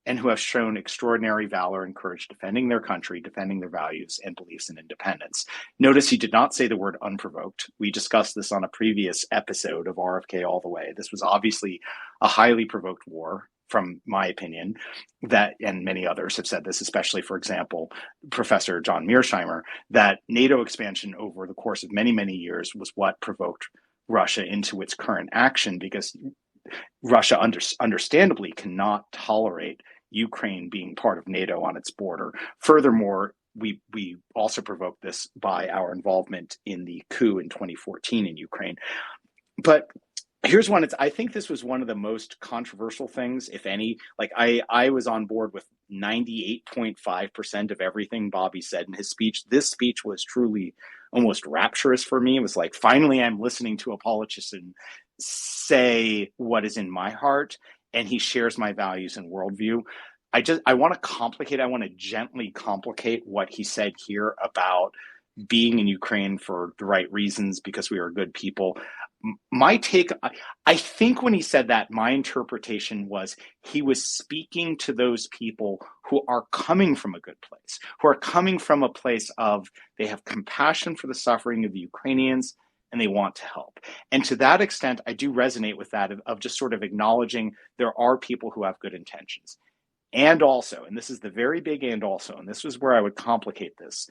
and who have shown extraordinary valor and courage defending their country, defending their values and beliefs in independence. Notice he did not say the word unprovoked. We discussed this on a previous episode of RFK All the Way. This was obviously a highly provoked war, from my opinion, and many others have said this, especially, for example, Professor John Mearsheimer, that NATO expansion over the course of many, many years was what provoked Russia into its current action, because Russia understandably cannot tolerate Ukraine being part of NATO on its border. Furthermore, we also provoked this by our involvement in the coup in 2014 in Ukraine. But here's one. I think this was one of the most controversial things, if any. Like I was on board with 98.5% of everything Bobby said in his speech. This speech was truly almost rapturous for me. It was like, finally, I'm listening to a politician say what is in my heart, and he shares my values and worldview. I want to gently complicate what he said here about being in Ukraine for the right reasons because we are good people. My take, I think when he said that, my interpretation was he was speaking to those people who are coming from a good place, who are coming from a place of they have compassion for the suffering of the Ukrainians and they want to help. And to that extent, I do resonate with that of just sort of acknowledging there are people who have good intentions. And also, and this is the very big and also, and this was where I would complicate this,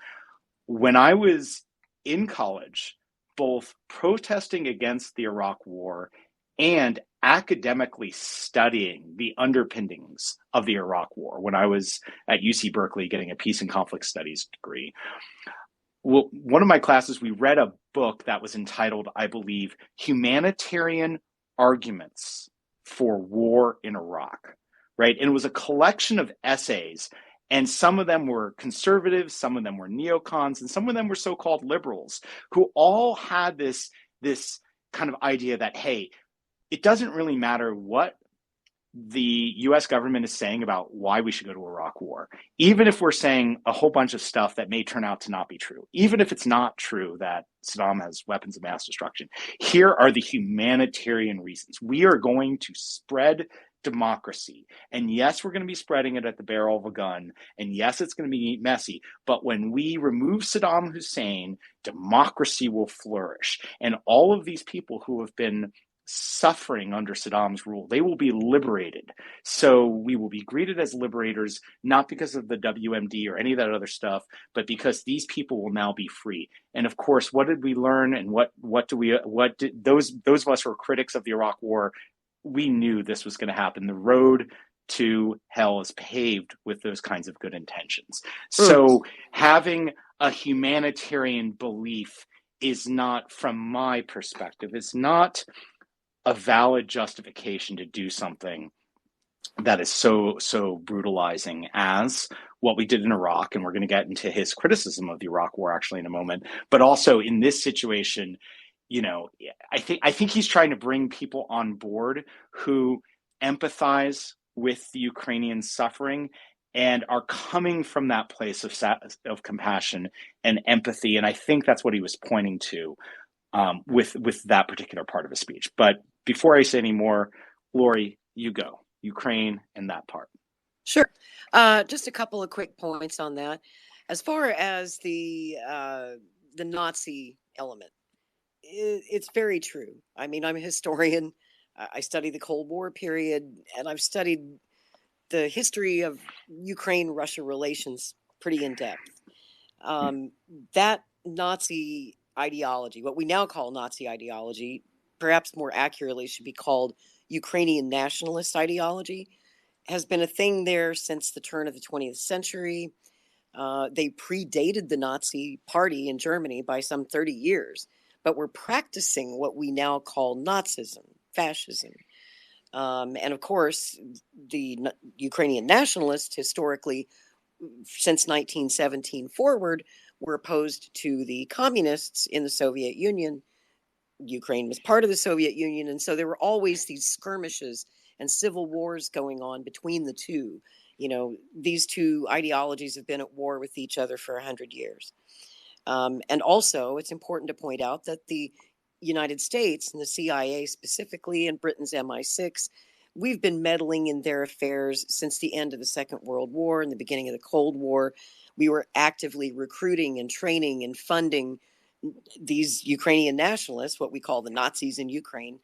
when I was in college, both protesting against the Iraq War and academically studying the underpinnings of the Iraq War when I was at UC Berkeley getting a peace and conflict studies degree. Well, one of my classes, we read a book that was entitled, I believe, Humanitarian Arguments for War in Iraq, right? And it was a collection of essays, and some of them were conservatives, some of them were neocons, and some of them were so-called liberals who all had this kind of idea that, hey, it doesn't really matter what the US government is saying about why we should go to Iraq war, even if we're saying a whole bunch of stuff that may turn out to not be true, even if it's not true that Saddam has weapons of mass destruction. Here are the humanitarian reasons. We are going to spread democracy. And yes, we're going to be spreading it at the barrel of a gun. And yes, it's going to be messy. But when we remove Saddam Hussein, democracy will flourish. And all of these people who have been suffering under Saddam's rule, they will be liberated. So we will be greeted as liberators, not because of the WMD or any of that other stuff, but because these people will now be free. And of course, what did we learn? And what did those of us who are critics of the Iraq War, we knew this was going to happen. The road to hell is paved with those kinds of good intentions. So having a humanitarian belief is not, from my perspective, it's not a valid justification to do something that is so brutalizing as what we did in Iraq, and we're going to get into his criticism of the Iraq War actually in a moment. But also in this situation, you know, I think he's trying to bring people on board who empathize with the Ukrainian suffering and are coming from that place of compassion and empathy. And I think that's what he was pointing to with that particular part of his speech. But before I say any more, Lori, you go. Ukraine and that part. Sure. Just a couple of quick points on that. As far as the Nazi element, it's very true. I mean, I'm a historian. I study the Cold War period, and I've studied the history of Ukraine-Russia relations pretty in depth. That Nazi ideology, what we now call Nazi ideology, perhaps more accurately should be called Ukrainian nationalist ideology, has been a thing there since the turn of the 20th century. They predated the Nazi party in Germany by some 30 years, but were practicing what we now call Nazism, fascism. And of course, the Ukrainian nationalists historically, since 1917 forward, were opposed to the communists in the Soviet Union. Ukraine was part of the Soviet Union, and so there were always these skirmishes and civil wars going on between the two. You know, these two ideologies have been at war with each other for 100 years. And also, it's important to point out that the United States and the CIA specifically, and Britain's MI6, we've been meddling in their affairs since the end of the Second World War and the beginning of the Cold War. We were actively recruiting and training and funding these Ukrainian nationalists, what we call the Nazis in Ukraine,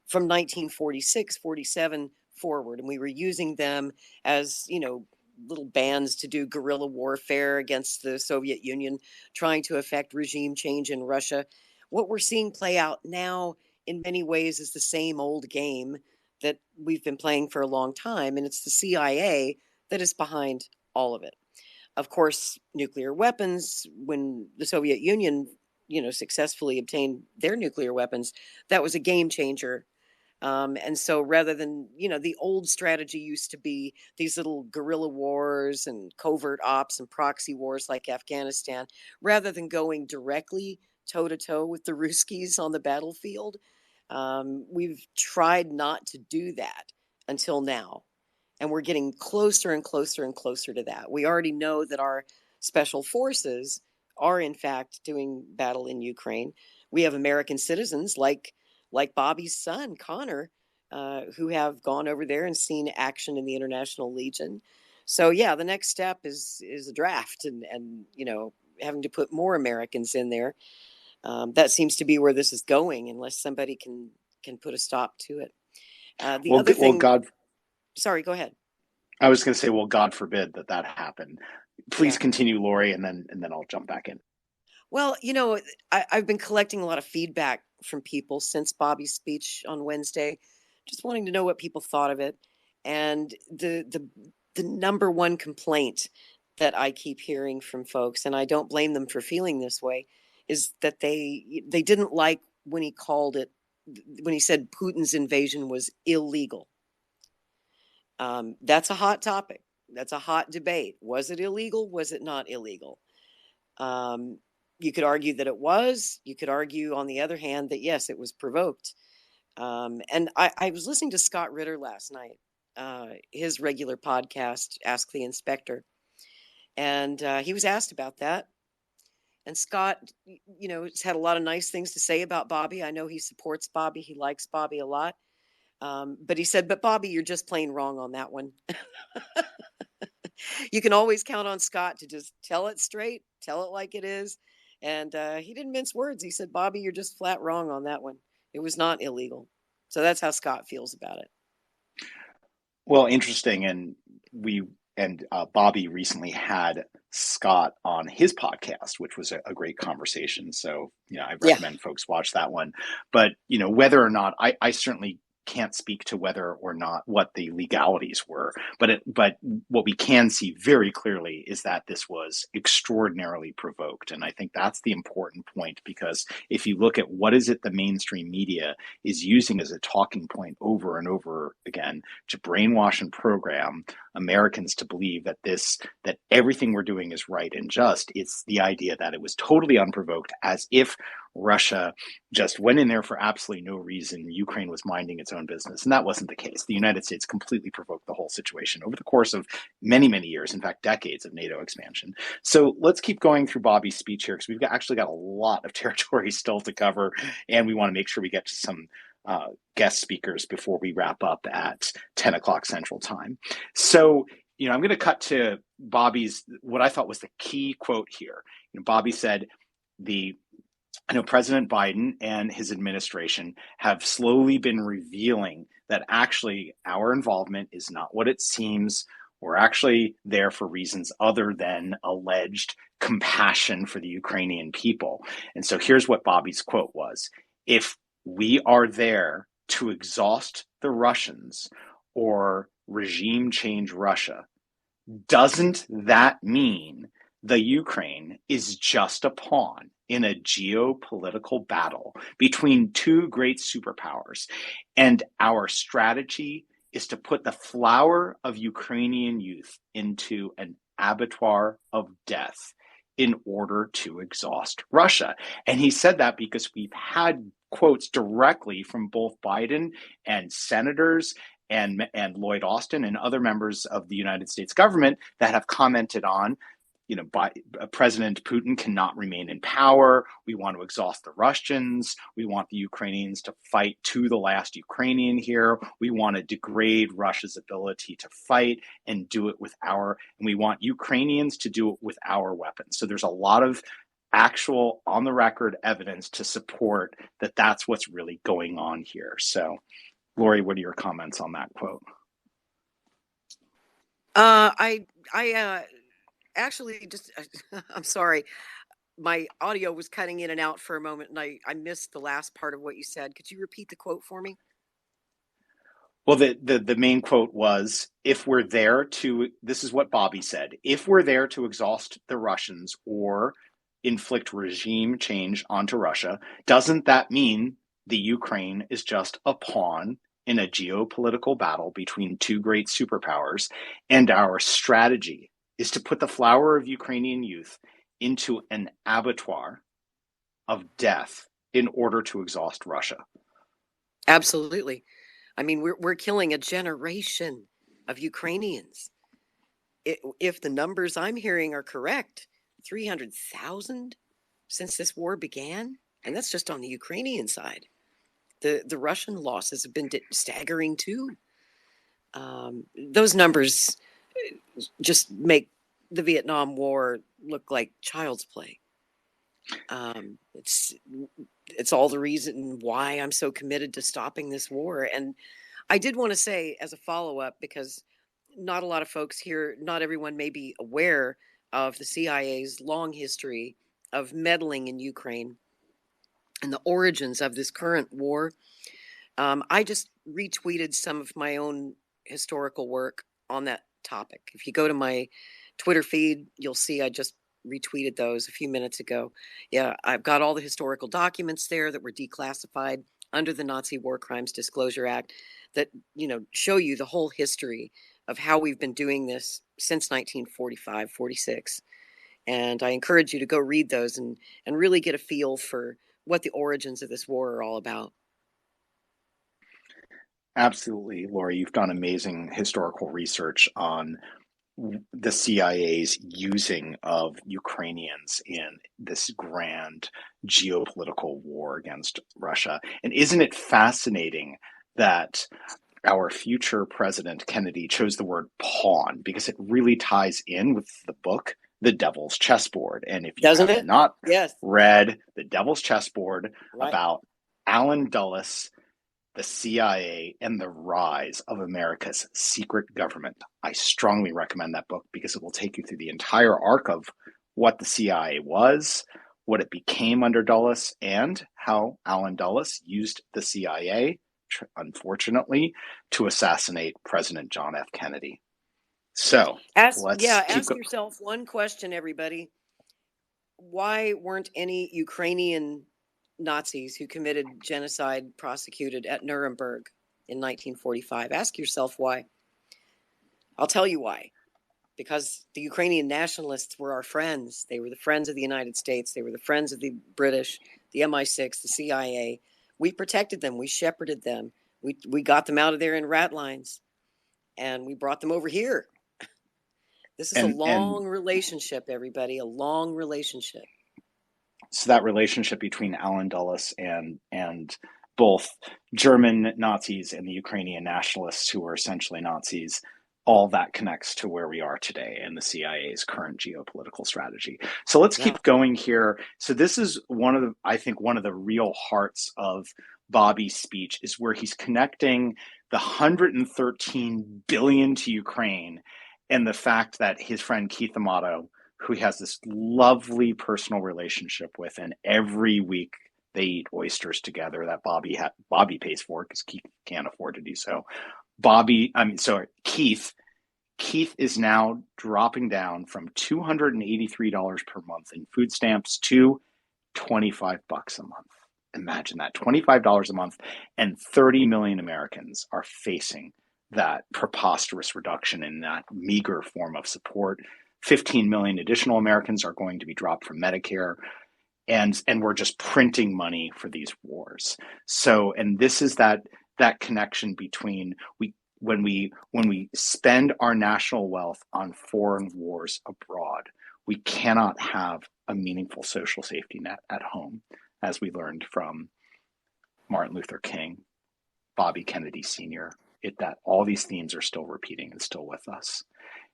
from 1946, 47 forward. And we were using them as, you know, little bands to do guerrilla warfare against the Soviet Union, trying to affect regime change in Russia. What we're seeing play out now, in many ways, is the same old game that we've been playing for a long time. And it's the CIA that is behind all of it. Of course, nuclear weapons, when the Soviet Union, you know, successfully obtained their nuclear weapons, that was a game changer. And so rather than, you know, the old strategy used to be these little guerrilla wars and covert ops and proxy wars like Afghanistan, rather than going directly toe to toe with the Ruskies on the battlefield, we've tried not to do that until now. And we're getting closer and closer and closer to that. We already know that our special forces are in fact doing battle in Ukraine. We have American citizens like Bobby's son, Connor, who have gone over there and seen action in the International Legion. So yeah, the next step is a draft and you know, having to put more Americans in there. That seems to be where this is going, unless somebody can put a stop to it. The Well, other thing, well, God, sorry, go ahead. I was going to say, well, God forbid that happened. Please Yeah. continue, Lori, and then I'll jump back in. Well, you know, I've been collecting a lot of feedback from people since Bobby's speech on Wednesday, just wanting to know what people thought of it. And the number one complaint that I keep hearing from folks, and I don't blame them for feeling this way, is that they didn't like when he called it, when he said Putin's invasion was illegal. That's a hot topic. That's a hot debate. Was it illegal? Was it not illegal? You could argue that it was. You could argue, on the other hand, that yes, it was provoked. And I was listening to Scott Ritter last night, his regular podcast, Ask the Inspector, and he was asked about that. And Scott, you know, has had a lot of nice things to say about Bobby. I know he supports Bobby. He likes Bobby a lot. But he said, but Bobby, you're just plain wrong on that one. You can always count on Scott to just tell it straight, tell it like it is. And he didn't mince words. He said, Bobby, you're just flat wrong on that one. It was not illegal. So that's how Scott feels about it. Well, interesting. And Bobby recently had Scott on his podcast, which was a great conversation. So, you know, I recommend folks watch that one. But, you know, whether or not I certainly can't speak to whether or not what the legalities were, but what we can see very clearly is that this was extraordinarily provoked. And I think that's the important point, because if you look at what is it the mainstream media is using as a talking point over and over again to brainwash and program Americans to believe that everything we're doing is right and just, it's the idea that it was totally unprovoked, as if Russia just went in there for absolutely no reason. Ukraine was minding its own business. And that wasn't the case. The United States completely provoked the whole situation over the course of many, many years, in fact, decades of NATO expansion. So let's keep going through Bobby's speech here, because we've actually got a lot of territory still to cover, and we want to make sure we get to some guest speakers before we wrap up at 10 o'clock Central Time. So, I'm going to cut to Bobby's, what I thought was the key quote here. Bobby said, I know President Biden and his administration have slowly been revealing that actually our involvement is not what it seems. We're actually there for reasons other than alleged compassion for the Ukrainian people. And so here's what Bobby's quote was. If we are there to exhaust the Russians or regime change Russia, doesn't that mean the Ukraine is just a pawn in a geopolitical battle between two great superpowers? And our strategy is to put the flower of Ukrainian youth into an abattoir of death in order to exhaust Russia. And he said that because we've had quotes directly from both Biden and senators and Lloyd Austin and other members of the United States government that have commented on, President Putin cannot remain in power. We want to exhaust the Russians. We want the Ukrainians to fight to the last Ukrainian here. We want to degrade Russia's ability to fight and do it and we want Ukrainians to do it with our weapons. So there's a lot of actual on the record evidence to support that that's what's really going on here. So, Lori, what are your comments on that quote? I actually just, I'm sorry, my audio was cutting in and out for a moment, and I missed the last part of what you said. Could you repeat the quote for me? Well, the main quote was, this is what Bobby said, if we're there to exhaust the Russians or inflict regime change onto Russia, doesn't that mean the Ukraine is just a pawn in a geopolitical battle between two great superpowers, and our strategy is to put the flower of Ukrainian youth into an abattoir of death in order to exhaust Russia? Absolutely. I mean, we're killing a generation of Ukrainians. If the numbers I'm hearing are correct, 300,000 since this war began, and that's just on the Ukrainian side. The Russian losses have been staggering too. Those numbers just make the Vietnam War look like child's play. It's all the reason why I'm so committed to stopping this war. And I did want to say, as a follow-up, because not a lot of folks here, not everyone may be aware of the CIA's long history of meddling in Ukraine and the origins of this current war. I just retweeted some of my own historical work on that topic. If you go to my Twitter feed, you'll see I just retweeted those a few minutes ago. Yeah, I've got all the historical documents there that were declassified under the Nazi War Crimes Disclosure Act that, show you the whole history of how we've been doing this since 1945, 46. And I encourage you to go read those and really get a feel for what the origins of this war are all about. Absolutely, Lori. You've done amazing historical research on the CIA's using of Ukrainians in this grand geopolitical war against Russia. And isn't it fascinating that our future President Kennedy chose the word pawn, because it really ties in with the book The Devil's Chessboard. And if you have not read The Devil's Chessboard about Allen Dulles, the CIA, and the rise of America's secret government, I strongly recommend that book, because it will take you through the entire arc of what the CIA was, what it became under Dulles, and how Allen Dulles used the CIA unfortunately, to assassinate President John F. Kennedy. So let's keep Ask going. yourself one question, everybody. Why weren't any Ukrainian Nazis who committed genocide prosecuted at Nuremberg in 1945? Ask yourself why. I'll tell you why. Because the Ukrainian nationalists were our friends. They were the friends of the United States. They were the friends of the British, the MI6, the CIA. We protected them. We shepherded them. We got them out of there in rat lines, and we brought them over here. This is a long relationship, everybody, a long relationship. So that relationship between Alan Dulles and both German Nazis and the Ukrainian nationalists who were essentially Nazis, all that connects to where we are today and the CIA's current geopolitical strategy. So let's keep going here. So this is one of the real hearts of Bobby's speech is where he's connecting the 113 billion to Ukraine and the fact that his friend Keith Amato, who he has this lovely personal relationship with, and every week they eat oysters together that Bobby pays for because Keith can't afford to do so. Keith is now dropping down from $283 per month in food stamps to $25 a month. Imagine that, $25 a month, and 30 million Americans are facing that preposterous reduction in that meager form of support. 15 million additional Americans are going to be dropped from Medicare, and we're just printing money for these wars. So, and this is that connection between when we spend our national wealth on foreign wars abroad, we cannot have a meaningful social safety net at home, as we learned from Martin Luther King, Bobby Kennedy Sr., that all these themes are still repeating and still with us.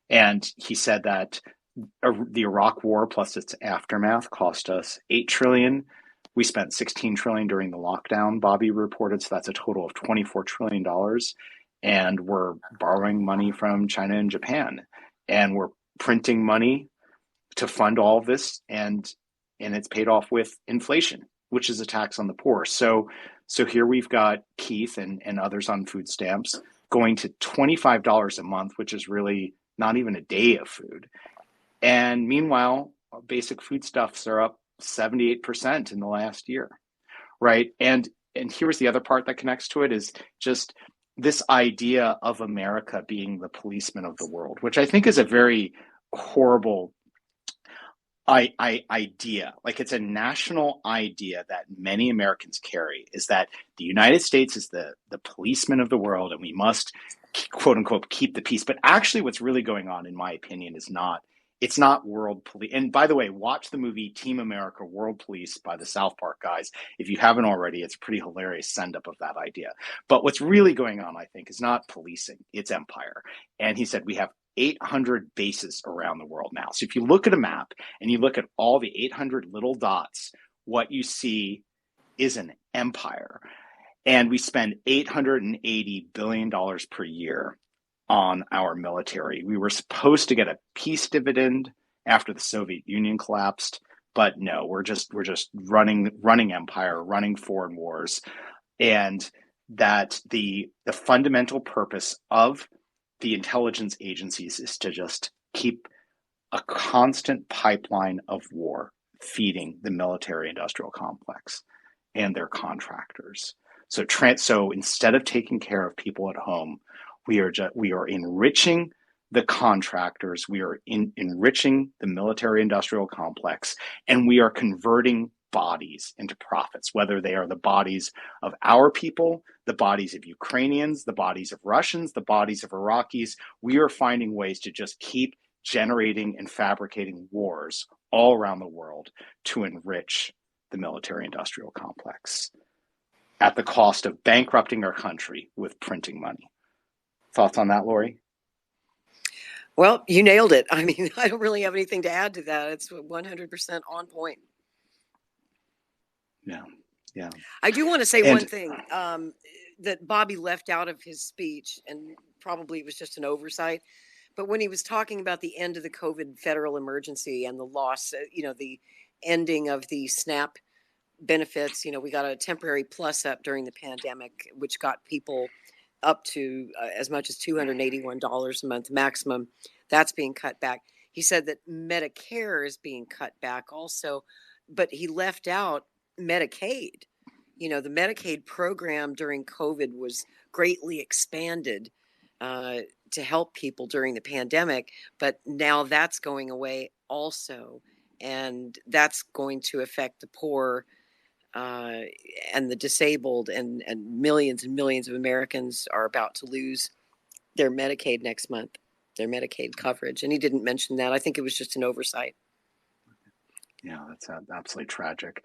And he said that the Iraq War plus its aftermath cost us $8 trillion. We spent $16 trillion during the lockdown, Bobby reported, so that's a total of $24 trillion. And we're borrowing money from China and Japan, and we're printing money to fund all of this, and it's paid off with inflation, which is a tax on the poor. So here we've got Keith and others on food stamps going to $25 a month, which is really not even a day of food. And meanwhile, basic foodstuffs are up 78% in the last year, right? And here's the other part that connects to it is just this idea of America being the policeman of the world, which I think is a very horrible idea. Like, it's a national idea that many Americans carry, is that the United States is the policeman of the world and we must, quote unquote, keep the peace. But actually what's really going on, in my opinion, it's not world police. And by the way, watch the movie Team America World Police by the South Park guys. If you haven't already, it's a pretty hilarious send up of that idea. But what's really going on, I think, is not policing, it's empire. And he said we have 800 bases around the world now. So if you look at a map and you look at all the 800 little dots, what you see is an empire. And we spend $880 billion per year on our military. We were supposed to get a peace dividend after the Soviet Union collapsed, but no, we're just running empire, running foreign wars. And that the fundamental purpose of the intelligence agencies is to just keep a constant pipeline of war feeding the military industrial complex and their contractors. So instead of taking care of people at home, we are enriching the contractors, we are enriching the military industrial complex, and we are converting bodies into profits, whether they are the bodies of our people, the bodies of Ukrainians, the bodies of Russians, the bodies of Iraqis. We are finding ways to just keep generating and fabricating wars all around the world to enrich the military industrial complex at the cost of bankrupting our country with printing money. Thoughts on that, Lori? Well, you nailed it. I mean, I don't really have anything to add to that. It's 100% on point. Yeah. I do want to say one thing that Bobby left out of his speech, and probably it was just an oversight, but when he was talking about the end of the COVID federal emergency and the loss, the ending of the SNAP benefits. We got a temporary plus up during the pandemic, which got people up to as much as $281 a month maximum. That's being cut back. He said that Medicare is being cut back also, but he left out Medicaid. The Medicaid program during COVID was greatly expanded to help people during the pandemic, but now that's going away also. And that's going to affect the poor uh, and the disabled, and millions of Americans are about to lose their Medicaid next month, their Medicaid coverage. And he didn't mention that. I think it was just an oversight. Yeah, that's absolutely tragic.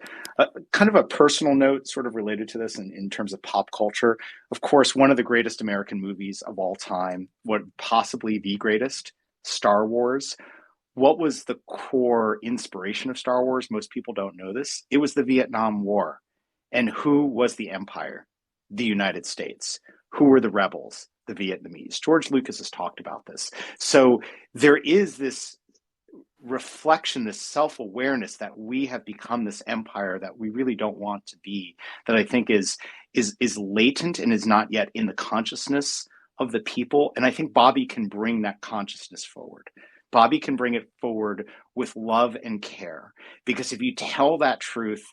Kind of a personal note, sort of related to this in terms of pop culture. Of course, one of the greatest American movies of all time, what possibly the greatest, Star Wars. What was the core inspiration of Star Wars? Most people don't know this. It was the Vietnam War. And who was the empire? The United States. Who were the rebels? The Vietnamese. George Lucas has talked about this. So there is this reflection, this self-awareness that we have become this empire that we really don't want to be, that I think is latent and is not yet in the consciousness of the people. And I think Bobby can bring that consciousness forward. Bobby can bring it forward with love and care, because if you tell that truth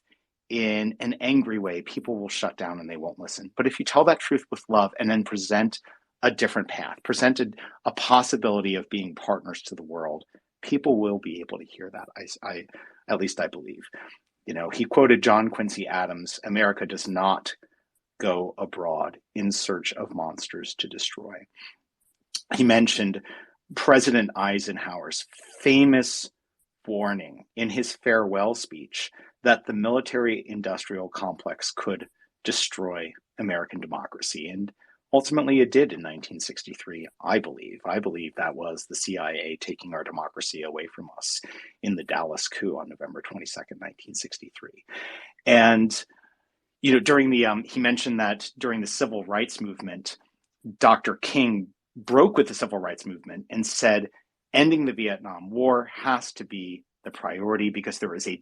in an angry way, people will shut down and they won't listen. But if you tell that truth with love and then present a different path, presented a possibility of being partners to the world, people will be able to hear that. I at least I believe. He quoted John Quincy Adams, "America does not go abroad in search of monsters to destroy." He mentioned President Eisenhower's famous warning in his farewell speech that the military-industrial complex could destroy American democracy. And ultimately it did in 1963, I believe. I believe that was the CIA taking our democracy away from us in the Dallas coup on November 22nd, 1963. And, he mentioned that during the civil rights movement, Dr. King broke with the civil rights movement and said, ending the Vietnam War has to be the priority because there is a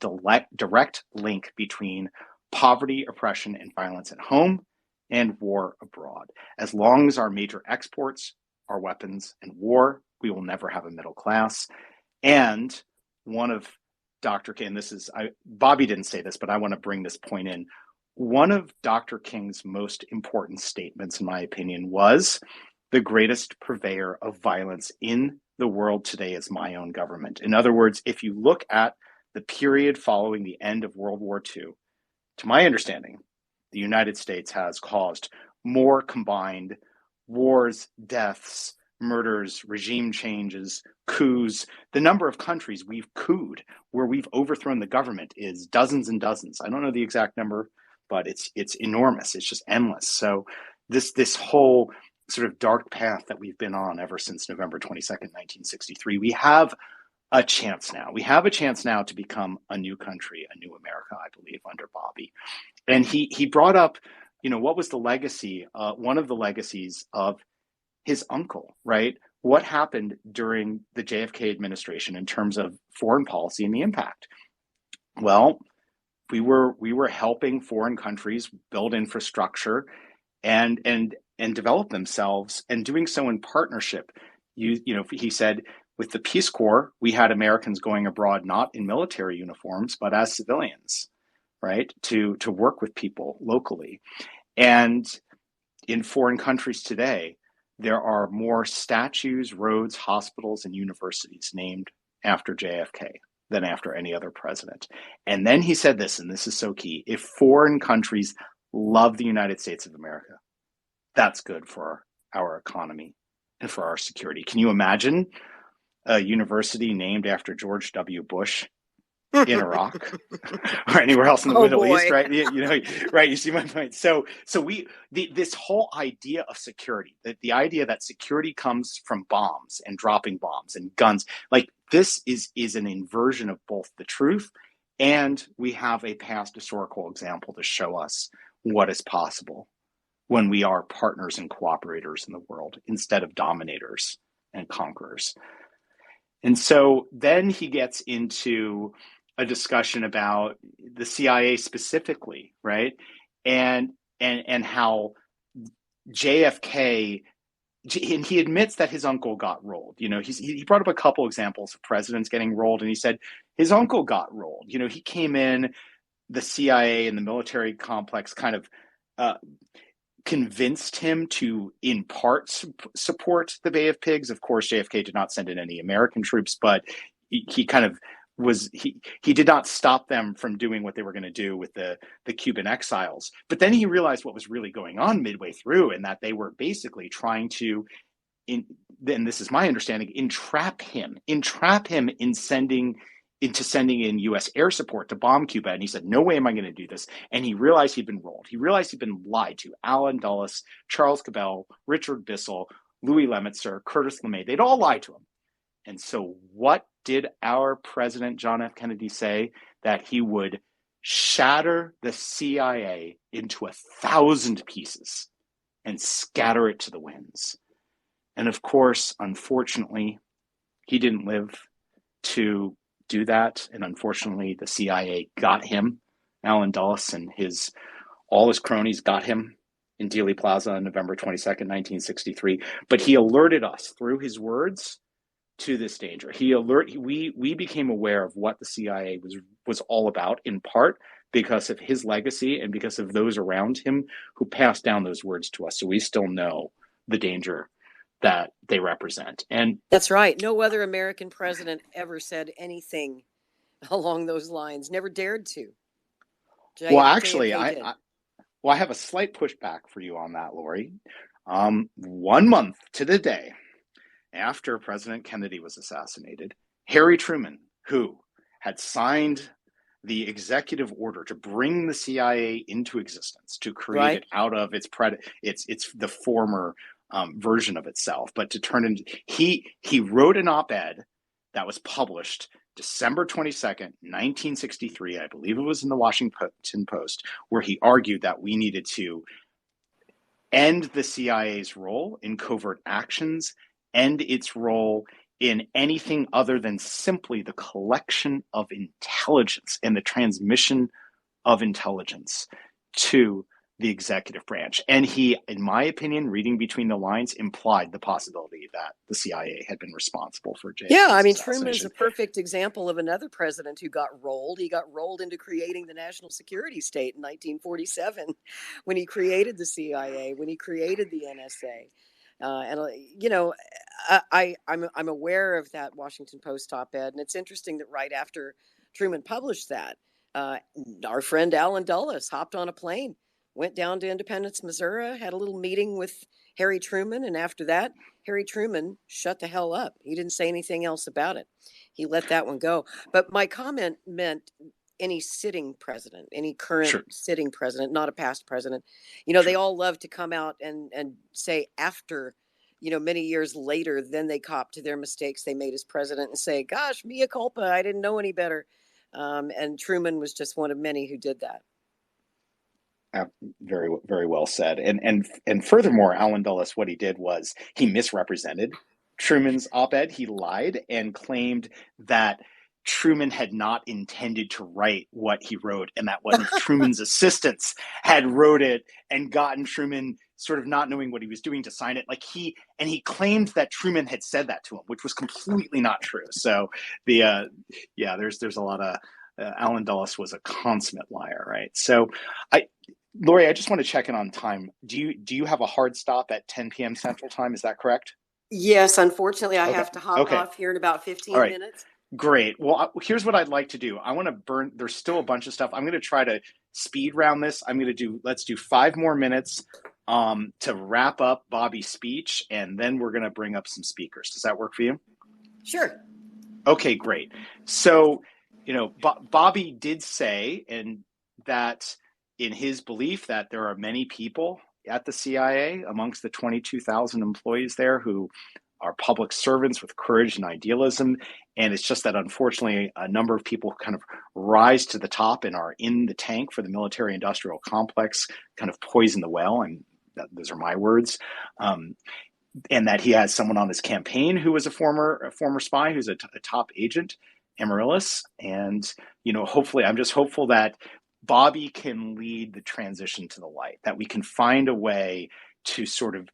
direct link between poverty, oppression, and violence at home and war abroad. As long as our major exports are weapons and war, we will never have a middle class. And one of Dr. King, Bobby didn't say this, but I want to bring this point in. One of Dr. King's most important statements, in my opinion, was the greatest purveyor of violence in the world today is my own government. In other words, if you look at the period following the end of World War II, to my understanding, the United States has caused more combined wars, deaths, murders, regime changes, coups. The number of countries we've couped, where we've overthrown the government, is dozens and dozens. I don't know the exact number, but it's enormous. It's just endless. So this whole sort of dark path that we've been on ever since November 22nd, 1963, we have a chance now. We have a chance now to become a new country, a new America, I believe, under Bobby. And he brought up, what was the legacy, one of the legacies of his uncle, right? What happened during the JFK administration in terms of foreign policy and the impact? Well, we were helping foreign countries build infrastructure and develop themselves, and doing so in partnership. He said, with the Peace Corps, we had Americans going abroad not in military uniforms, but as civilians, right? To work with people locally. And in foreign countries today, there are more statues, roads, hospitals, and universities named after JFK than after any other president. And then he said this, and this is so key: if foreign countries love the United States of America, that's good for our economy and for our security. Can you imagine a university named after George W. Bush in Iraq or anywhere else in the Middle East, right? Right. You see my point. So this whole idea of security, the idea that security comes from bombs and dropping bombs and guns, like this is an inversion of both the truth, and we have a past historical example to show us what is possible when we are partners and cooperators in the world instead of dominators and conquerors. And so then he gets into a discussion about the CIA specifically, right? And and how JFK, and he admits that his uncle got rolled. He brought up a couple examples of presidents getting rolled, and he said his uncle got rolled. He came in, the CIA and the military complex kind of uh, convinced him to, in part, support the Bay of Pigs. Of course, JFK did not send in any American troops, but he kind of he did not stop them from doing what they were going to do with the Cuban exiles. But then he realized what was really going on midway through, and that they were basically trying to, and this is my understanding, entrap him into sending in U.S. air support to bomb Cuba. And he said, no way am I going to do this. And he realized he'd been rolled. He realized he'd been lied to. Alan Dulles, Charles Cabell, Richard Bissell, Louis Lemetzer, Curtis LeMay, they'd all lied to him. And so what did our president, John F. Kennedy, say? That he would shatter the CIA into 1,000 pieces and scatter it to the winds. And of course, unfortunately, he didn't live to do that. And unfortunately, the CIA got him. Alan Dulles and all his cronies got him in Dealey Plaza on November 22nd, 1963. But he alerted us through his words to this danger. We became aware of what the CIA was all about, in part because of his legacy and because of those around him who passed down those words to us. So we still know the danger that they represent. And that's right. No other American president ever said anything along those lines. Never dared to. Well, actually, I have a slight pushback for you on that, Lori. 1 month to the day after President Kennedy was assassinated, Harry Truman, who had signed the executive order to bring the CIA into existence, to create it out of its the former version of itself, but to turn into, he wrote an op-ed that was published December 22nd, 1963. I believe it was in the Washington Post, where he argued that we needed to end the CIA's role in covert actions, end its role in anything other than simply the collection of intelligence and the transmission of intelligence to the executive branch. And he, in my opinion, reading between the lines, implied the possibility that the CIA had been responsible for JFK's assassination. Truman is a perfect example of another president who got rolled. He got rolled into creating the national security state in 1947 when he created the CIA, when he created the NSA. I'm aware of that Washington Post op-ed, and it's interesting that right after Truman published that, our friend Alan Dulles hopped on a plane, went down to Independence, Missouri, had a little meeting with Harry Truman, and after that, Harry Truman shut the hell up. He didn't say anything else about it. He let that one go. But my comment meant any sitting president, any current sitting president, not a past president. They all love to come out and say after, many years later, then they cop to their mistakes they made as president and say, gosh, mea culpa, I didn't know any better. And Truman was just one of many who did that. Very, very well said. And furthermore, Alan Dulles, what he did was he misrepresented Truman's op-ed. He lied and claimed that Truman had not intended to write what he wrote, and that one of Truman's assistants had wrote it and gotten Truman, sort of not knowing what he was doing, to sign it. He claimed that Truman had said that to him, which was completely not true. So there's a lot of Alan Dulles was a consummate liar, right? So Lori, I just want to check in on time. Do you have a hard stop at 10 p.m. Central Time? Is that correct? Yes, unfortunately, I have to hop off here in about 15 minutes. Great. Well, here's what I'd like to do. I want to there's still a bunch of stuff. I'm going to try to speed round this. Let's do 5 more minutes to wrap up Bobby's speech, and then we're going to bring up some speakers. Does that work for you? Sure. Okay, great. So, Bobby did say, and that in his belief that there are many people at the CIA amongst the 22,000 employees there who are public servants with courage and idealism. And it's just that, unfortunately, a number of people kind of rise to the top and are in the tank for the military-industrial complex, kind of poison the well. And those are my words. And that he has someone on his campaign who was a former spy, who's a top agent. Amaryllis. And, hopefully, I'm just hopeful that Bobby can lead the transition to the light, that we can find a way to sort of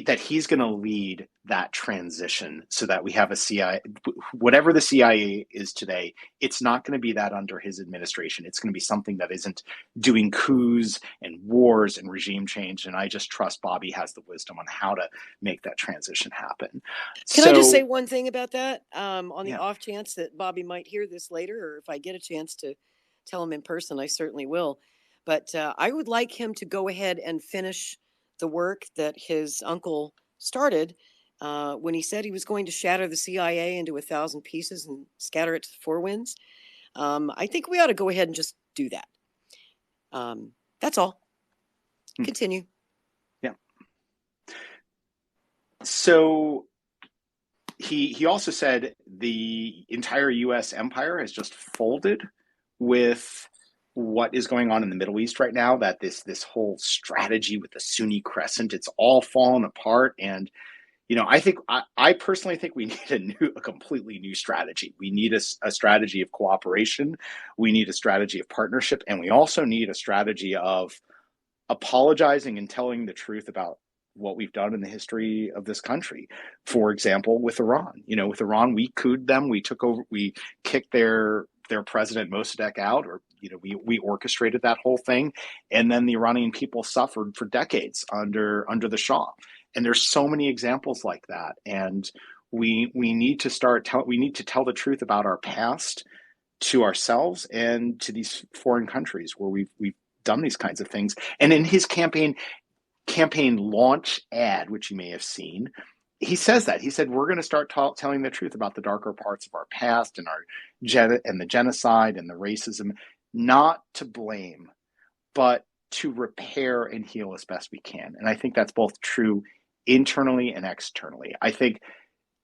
that he's going to lead that transition so that we have a CIA, whatever the CIA is today, it's not going to be that under his administration. It's going to be something that isn't doing coups and wars and regime change. And I just trust Bobby has the wisdom on how to make that transition happen. Can I just say one thing about that? On the Yeah. off chance that Bobby might hear this later, or if I get a chance to tell him in person, I certainly will. But I would like him to go ahead and finish the work that his uncle started when he said he was going to shatter the CIA into 1,000 pieces and scatter it to the four winds. I think we ought to go ahead and just do that. That's all. Continue. Yeah. So he also said the entire U.S. empire has just folded with what is going on in the Middle East right now, that this whole strategy with the Sunni crescent, it's all fallen apart. And, I personally think we need a completely new strategy. We need a strategy of cooperation. We need a strategy of partnership. And we also need a strategy of apologizing and telling the truth about what we've done in the history of this country. For example, with Iran, with Iran, we couped them. We took over, we kicked their president Mossadegh out, or we orchestrated that whole thing, and then the Iranian people suffered for decades under the Shah. And there's so many examples like that, and we need to tell the truth about our past to ourselves and to these foreign countries where we've done these kinds of things. And in his campaign launch ad, which you may have seen, he says that. He said, we're going to start telling the truth about the darker parts of our past and and the genocide and the racism, not to blame, but to repair and heal as best we can. And I think that's both true internally and externally. I think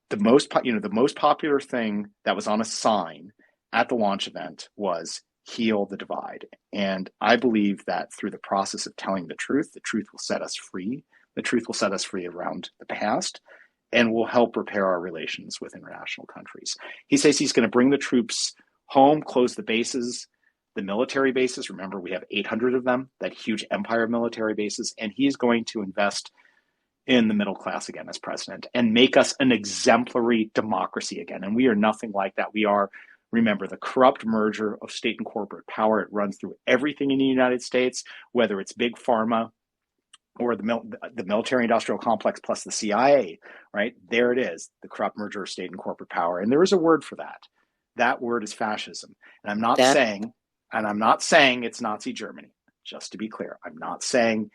the most popular thing that was on a sign at the launch event was heal the divide. And I believe that through the process of telling the truth will set us free. The truth will set us free around the past and will help repair our relations with international countries. He says he's going to bring the troops home, close the bases, the military bases. Remember, we have 800 of them, that huge empire of military bases. And he is going to invest in the middle class again as president and make us an exemplary democracy again. And we are nothing like that. We are, remember, the corrupt merger of state and corporate power. It runs through everything in the United States, whether it's big pharma or the military industrial complex plus the CIA, right? There it is, the corrupt merger of state and corporate power. And there is a word for that. That word is fascism. And I'm not saying it's Nazi Germany, just to be clear. I'm not saying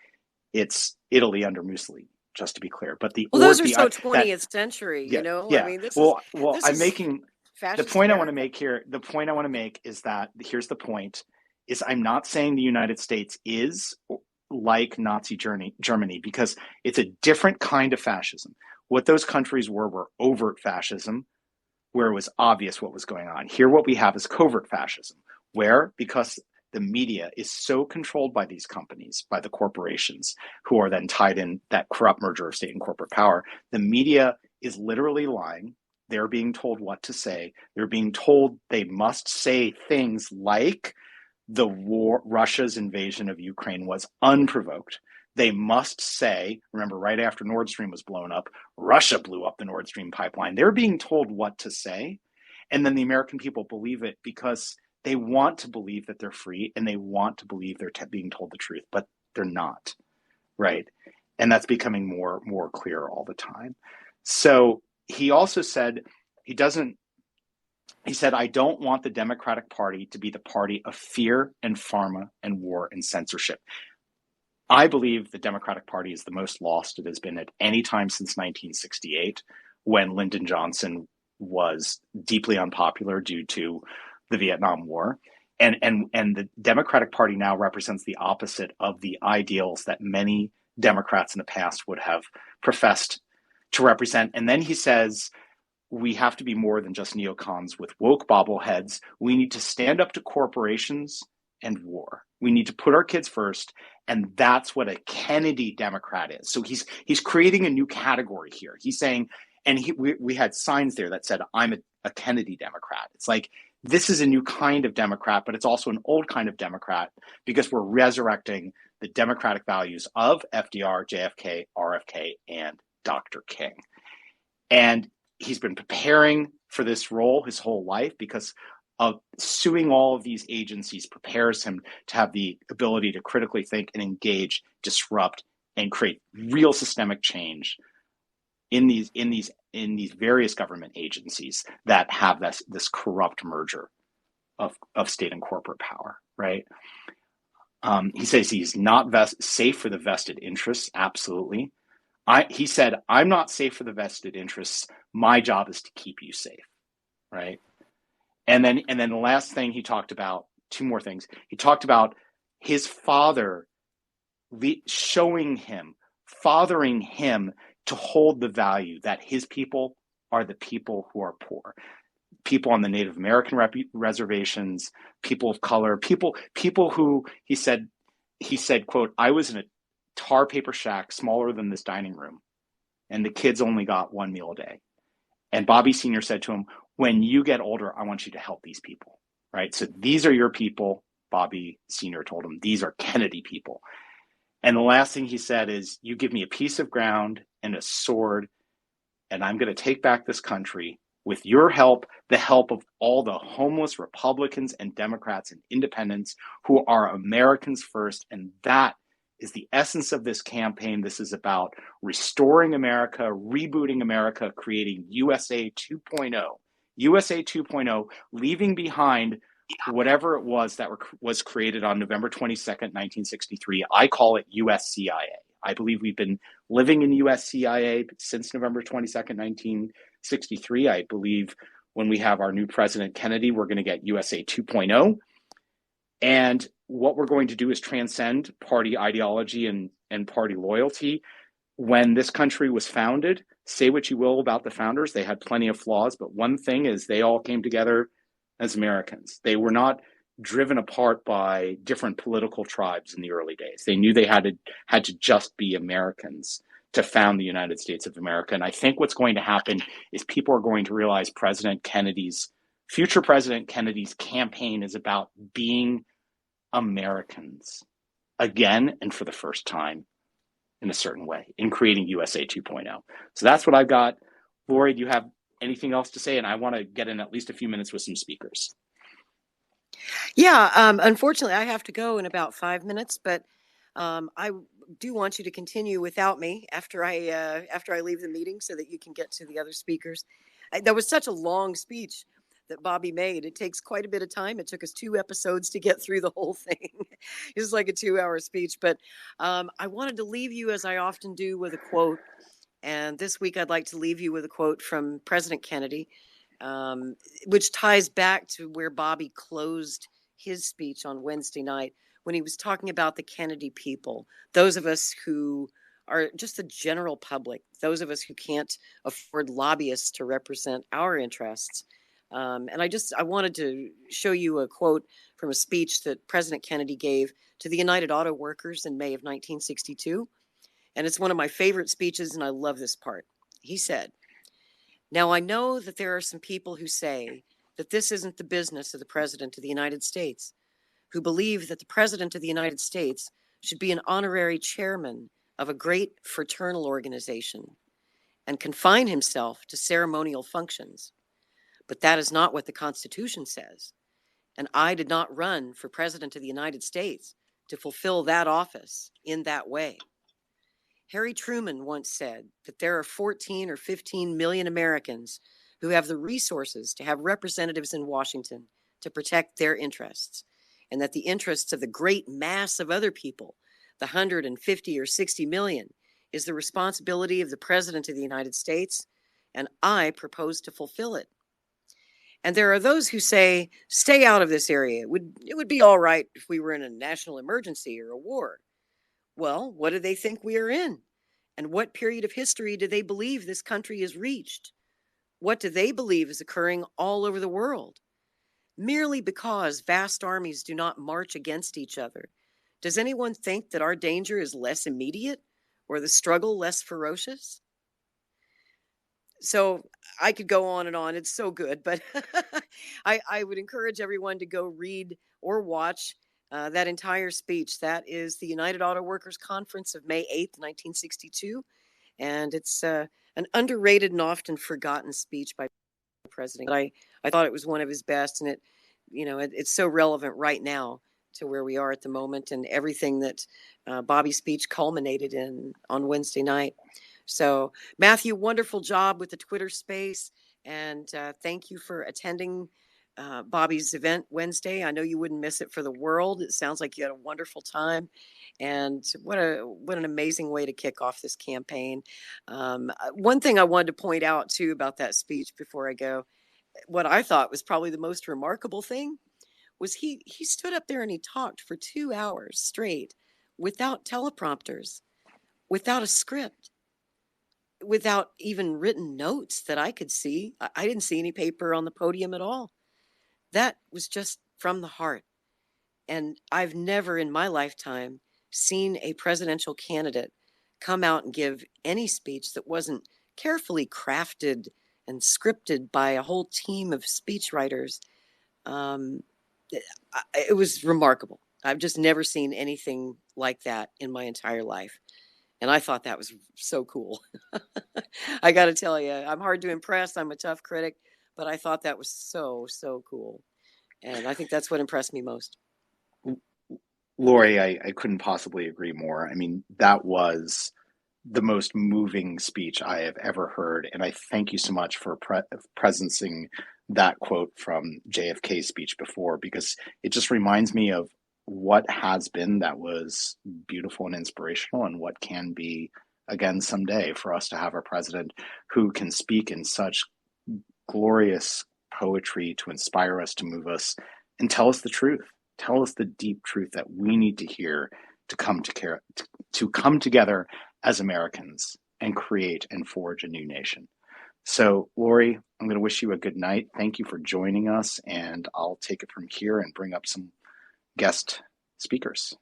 it's Italy under Mussolini, just to be clear. But those are so 20th century, Yeah. I mean, this I'm making the point America. I want to make here. The point I want to make is that here's the point: is I'm not saying the United States is like Nazi Germany, because it's a different kind of fascism. What those countries were overt fascism, where it was obvious what was going on. Here, what we have is covert fascism, where, because the media is so controlled by these companies, by the corporations, who are then tied in that corrupt merger of state and corporate power, the media is literally lying. They're being told what to say. They're being told they must say things like Russia's invasion of Ukraine was unprovoked. They must say, remember, right after Nord Stream was blown up, Russia blew up the Nord Stream pipeline. They're being told what to say. And then the American people believe it because they want to believe that they're free and they want to believe they're being told the truth, but they're not, right? And that's becoming more clear all the time. So he also said he said, I don't want the Democratic Party to be the party of fear and pharma and war and censorship. I believe the Democratic Party is the most lost it has been at any time since 1968, when Lyndon Johnson was deeply unpopular due to the Vietnam War. And the Democratic Party now represents the opposite of the ideals that many Democrats in the past would have professed to represent. And then he says, we have to be more than just neocons with woke bobbleheads. We need to stand up to corporations and war. We need to put our kids first. And that's what a Kennedy Democrat is. So he's creating a new category here. He's saying, and we had signs there that said, I'm a Kennedy Democrat. It's like, this is a new kind of Democrat, but it's also an old kind of Democrat because we're resurrecting the democratic values of FDR, JFK, RFK, and Dr. King. And he's been preparing for this role his whole life because of suing all of these agencies prepares him to have the ability to critically think and engage, disrupt, and create real systemic change in these various government agencies that have this corrupt merger of state and corporate power, right? He says he's not safe for the vested interests. Absolutely. He said, I'm not safe for the vested interests. My job is to keep you safe, right? And then the last thing he talked about, two more things. He talked about his father fathering him to hold the value that his people are the people who are poor. People on the Native American reservations, people of color, people who he said, quote, I was in a tar paper shack smaller than this dining room, and the kids only got one meal a day. And Bobby Sr. said to him, when you get older, I want you to help these people, right? So these are your people, Bobby Sr. told him. These are Kennedy people. And the last thing he said is, you give me a piece of ground and a sword, and I'm going to take back this country with your help, the help of all the homeless Republicans and Democrats and independents who are Americans first. And that is the essence of this campaign. This is about restoring America, rebooting America, creating USA 2.0. USA 2.0, leaving behind whatever it was that was created on November 22nd, 1963. I call it USCIA. I believe we've been living in USCIA since November 22nd, 1963. I believe when we have our new president, Kennedy, we're going to get USA 2.0. And what we're going to do is transcend party ideology and party loyalty. When this country was founded, say what you will about the founders, they had plenty of flaws, but one thing is they all came together as Americans. They were not driven apart by different political tribes in the early days. They knew they had to just be Americans to found the United States of America. And I think what's going to happen is people are going to realize future President Kennedy's campaign is about being Americans again and for the first time in a certain way in creating USA 2.0. So that's what I've got. Lori, do you have anything else to say? And I want to get in at least a few minutes with some speakers. Yeah, unfortunately, I have to go in about 5 minutes, but I do want you to continue without me after I leave the meeting so that you can get to the other speakers. That was such a long speech that Bobby made. It takes quite a bit of time. It took us 2 episodes to get through the whole thing. It was like a 2-hour speech, but I wanted to leave you, as I often do, with a quote. And this week, I'd like to leave you with a quote from President Kennedy, which ties back to where Bobby closed his speech on Wednesday night when he was talking about the Kennedy people, those of us who are just the general public, those of us who can't afford lobbyists to represent our interests. And I wanted to show you a quote from a speech that President Kennedy gave to the United Auto Workers in May of 1962. And it's one of my favorite speeches, and I love this part. He said, "Now I know that there are some people who say that this isn't the business of the President of the United States, who believe that the President of the United States should be an honorary chairman of a great fraternal organization and confine himself to ceremonial functions. But that is not what the Constitution says. And I did not run for President of the United States to fulfill that office in that way. Harry Truman once said that there are 14 or 15 million Americans who have the resources to have representatives in Washington to protect their interests, and that the interests of the great mass of other people, the 150 or 60 million, is the responsibility of the President of the United States, and I propose to fulfill it. And there are those who say, stay out of this area. It would be all right if we were in a national emergency or a war. Well, what do they think we are in? And what period of history do they believe this country has reached? What do they believe is occurring all over the world? Merely because vast armies do not march against each other, does anyone think that our danger is less immediate or the struggle less ferocious? So I could go on and on. It's so good, but I would encourage everyone to go read or watch that entire speech. That is the United Auto Workers Conference of May 8th, 1962. And it's an underrated and often forgotten speech by President. I thought it was one of his best, and it's so relevant right now to where we are at the moment and everything that Bobby's speech culminated in on Wednesday night. So, Matthew, wonderful job with the Twitter space, and thank you for attending Bobby's event Wednesday. I know you wouldn't miss it for the world. It sounds like you had a wonderful time, and what an amazing way to kick off this campaign. One thing I wanted to point out too about that speech before I go, what I thought was probably the most remarkable thing was he stood up there and he talked for 2 hours straight without teleprompters, without a script, without even written notes that I could see. I didn't see any paper on the podium at all. That was just from the heart. And I've never in my lifetime seen a presidential candidate come out and give any speech that wasn't carefully crafted and scripted by a whole team of speechwriters. It was remarkable. I've just never seen anything like that in my entire life. And I thought that was so cool. I got to tell you, I'm hard to impress. I'm a tough critic, but I thought that was so, so cool. And I think that's what impressed me most. Lori, I couldn't possibly agree more. I mean, that was the most moving speech I have ever heard. And I thank you so much for presencing that quote from JFK's speech before, because it just reminds me of what has been that was beautiful and inspirational, and what can be again someday, for us to have a president who can speak in such glorious poetry to inspire us, to move us, and tell us the truth. Tell us the deep truth that we need to hear to come together as Americans and create and forge a new nation. So, Lori, I'm going to wish you a good night. Thank you for joining us, and I'll take it from here and bring up some guest speakers.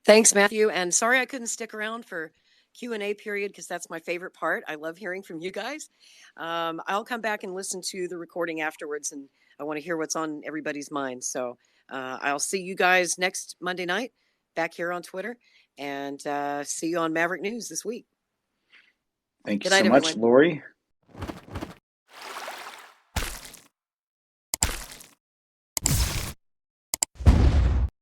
Thanks, Matthew. And sorry I couldn't stick around for Q&A period, because that's my favorite part. I love hearing from you guys. I'll come back and listen to the recording afterwards, and I want to hear what's on everybody's mind. So I'll see you guys next Monday night back here on Twitter, and see you on Maverick News this week. Thank you so much, Lori.